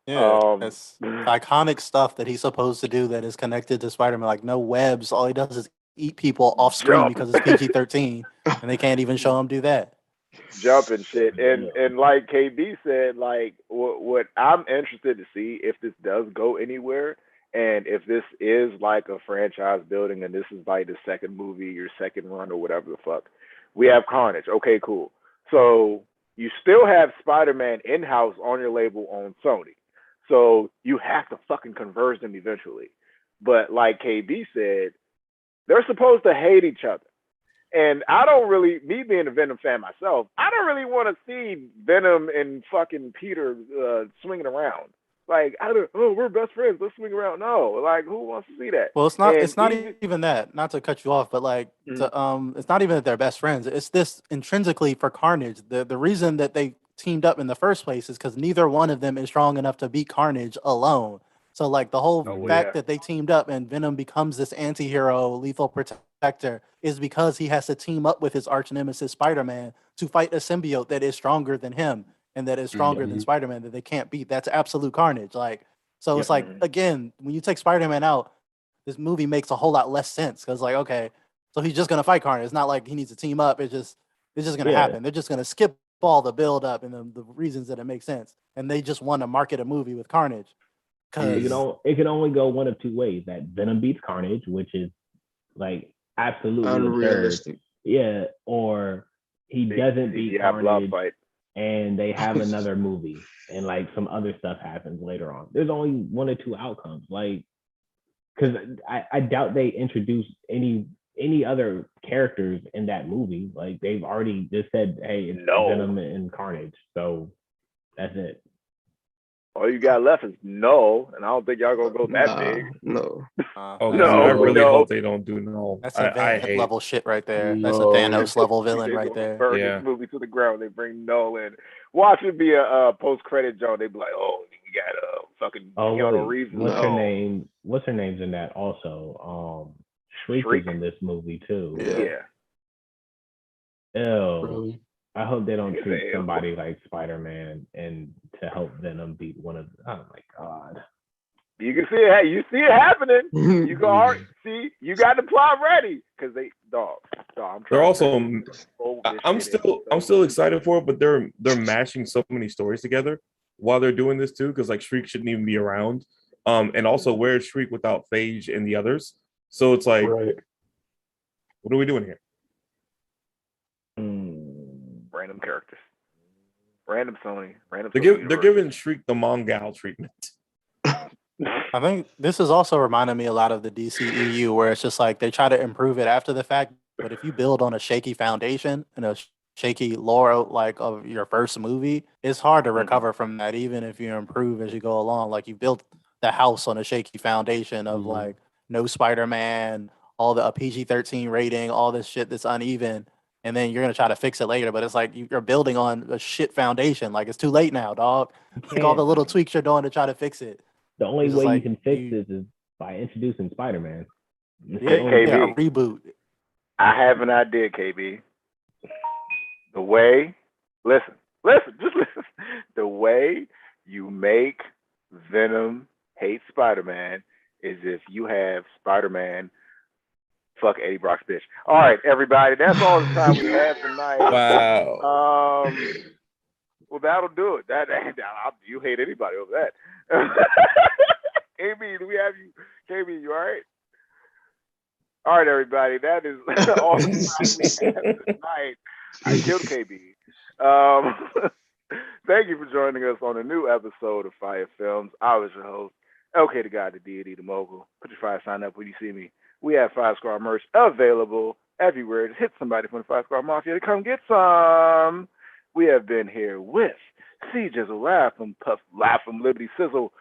Yeah, it's iconic stuff that he's supposed to do that is connected to Spider-Man. Like, no webs. All he does is eat people off screen Jump. because it's PG-13, and they can't even show him do that. Jump and shit. And like KB said, like, what I'm interested to see if this does go anywhere, and if this is like a franchise building, and this is like the second movie, your second run, or whatever the fuck. We have Carnage. Okay, cool. So you still have Spider-Man in-house on your label on Sony. So you have to fucking converge them eventually. But like KB said, they're supposed to hate each other. And I don't really, me being a Venom fan myself, I don't really want to see Venom and fucking Peter swinging around. Like, we're best friends, let's swing around. No, like, who wants to see that? Well, it's not. And It's not even that. Not to cut you off, but like, it's not even that they're best friends. It's this intrinsically for Carnage. The reason that they teamed up in the first place is because neither one of them is strong enough to beat Carnage alone. So like the whole fact that they teamed up and Venom becomes this anti-hero, lethal protector, is because he has to team up with his arch nemesis Spider-Man to fight a symbiote that is stronger than him and that is stronger than Spider-Man that they can't beat. That's absolute carnage. Like, so it's like, again, when you take Spider-Man out, this movie makes a whole lot less sense because, like, okay, so he's just gonna fight Carnage. It's not like he needs to team up. It's just gonna happen. They're just gonna skip all the build up and the reasons that it makes sense, and they just want to market a movie with Carnage. It can only go one of two ways: that Venom beats Carnage, which is like absolutely unrealistic. absurd. Yeah, or he doesn't beat Carnage, and they have another movie, and like some other stuff happens later on. There's only one or two outcomes. Like, because I doubt they introduced any other characters in that movie. Like they've already just said, hey, it's Venom and Carnage. So that's it. All you got left is no, and I don't think y'all gonna go that big. No. Oh, No, I really no. hope they don't do no. That's a I villain hate. level shit right there. That's a No. Thanos level villain They right gonna there. burn Yeah. this movie to the ground. They bring Nolan in. Watch it be a post-credit joke. They be like, oh, we got fucking Keanu Reeves. What's her name? What's her name's in that also? Shriek is in this movie too. Yeah. Ew. Really? I hope they don't treat Ew. somebody like Spider-Man and to help Venom beat one of. Oh my god. You can see it. You see it happening. You can already see. You got the plot ready because they dog. They're also. I'm still still excited for it, but they're mashing so many stories together while they're doing this too. Because like Shriek shouldn't even be around. And also where's Shriek without Phage and the others? So it's like, what are we doing here? Random characters. Random Sony. Random. They're giving Shriek the Mongal treatment. I think this is also reminding me a lot of the DCEU, where it's just like they try to improve it after the fact, but if you build on a shaky foundation and a shaky lore like of your first movie, it's hard to recover from that, even if you improve as you go along. Like you built the house on a shaky foundation of like no Spider-Man, all the PG-13 rating, all this shit that's uneven, and then you're gonna try to fix it later. But it's like you're building on a shit foundation. Like it's too late now, dog. Like all the little tweaks you're doing to try to fix it. The only way like, you can fix this is by introducing Spider-Man. KB. Reboot. I have an idea, KB. The way, listen, just listen. The way you make Venom hate Spider-Man is if you have Spider-Man fuck Eddie Brock's bitch. All right, everybody, that's all the time we have tonight. Wow. Well, that'll do it. You hate anybody over that. KB, do we have you? KB, you all right? All right, everybody. That is all the time we have tonight. I killed KB. Thank you for joining us on a new episode of Fire Films. I was your host, LK the God, the Deity, the Mogul. Put your fire sign up when you see me. We have 5-star merch available everywhere. Just hit somebody from the 5-star Mafia to come get some. We have been here with C Jizzle, Laugh from Liberty Sizzle,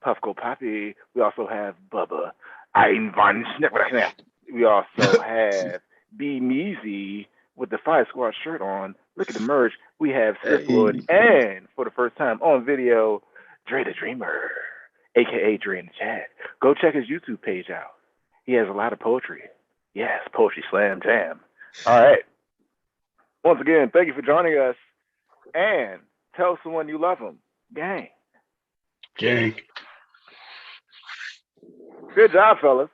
Puffco Poppy. We also have Bubba, Ein Von Schnipp. We also have B Measy with the Fire Squad shirt on. Look at the merch. We have Sithwood, and for the first time on video, Dre the Dreamer, aka Dre in the chat. Go check his YouTube page out. He has a lot of poetry. Yes, Poetry Slam Jam. All right. Once again, thank you for joining us. And tell someone you love them. Gang. Gang. Good job, fellas.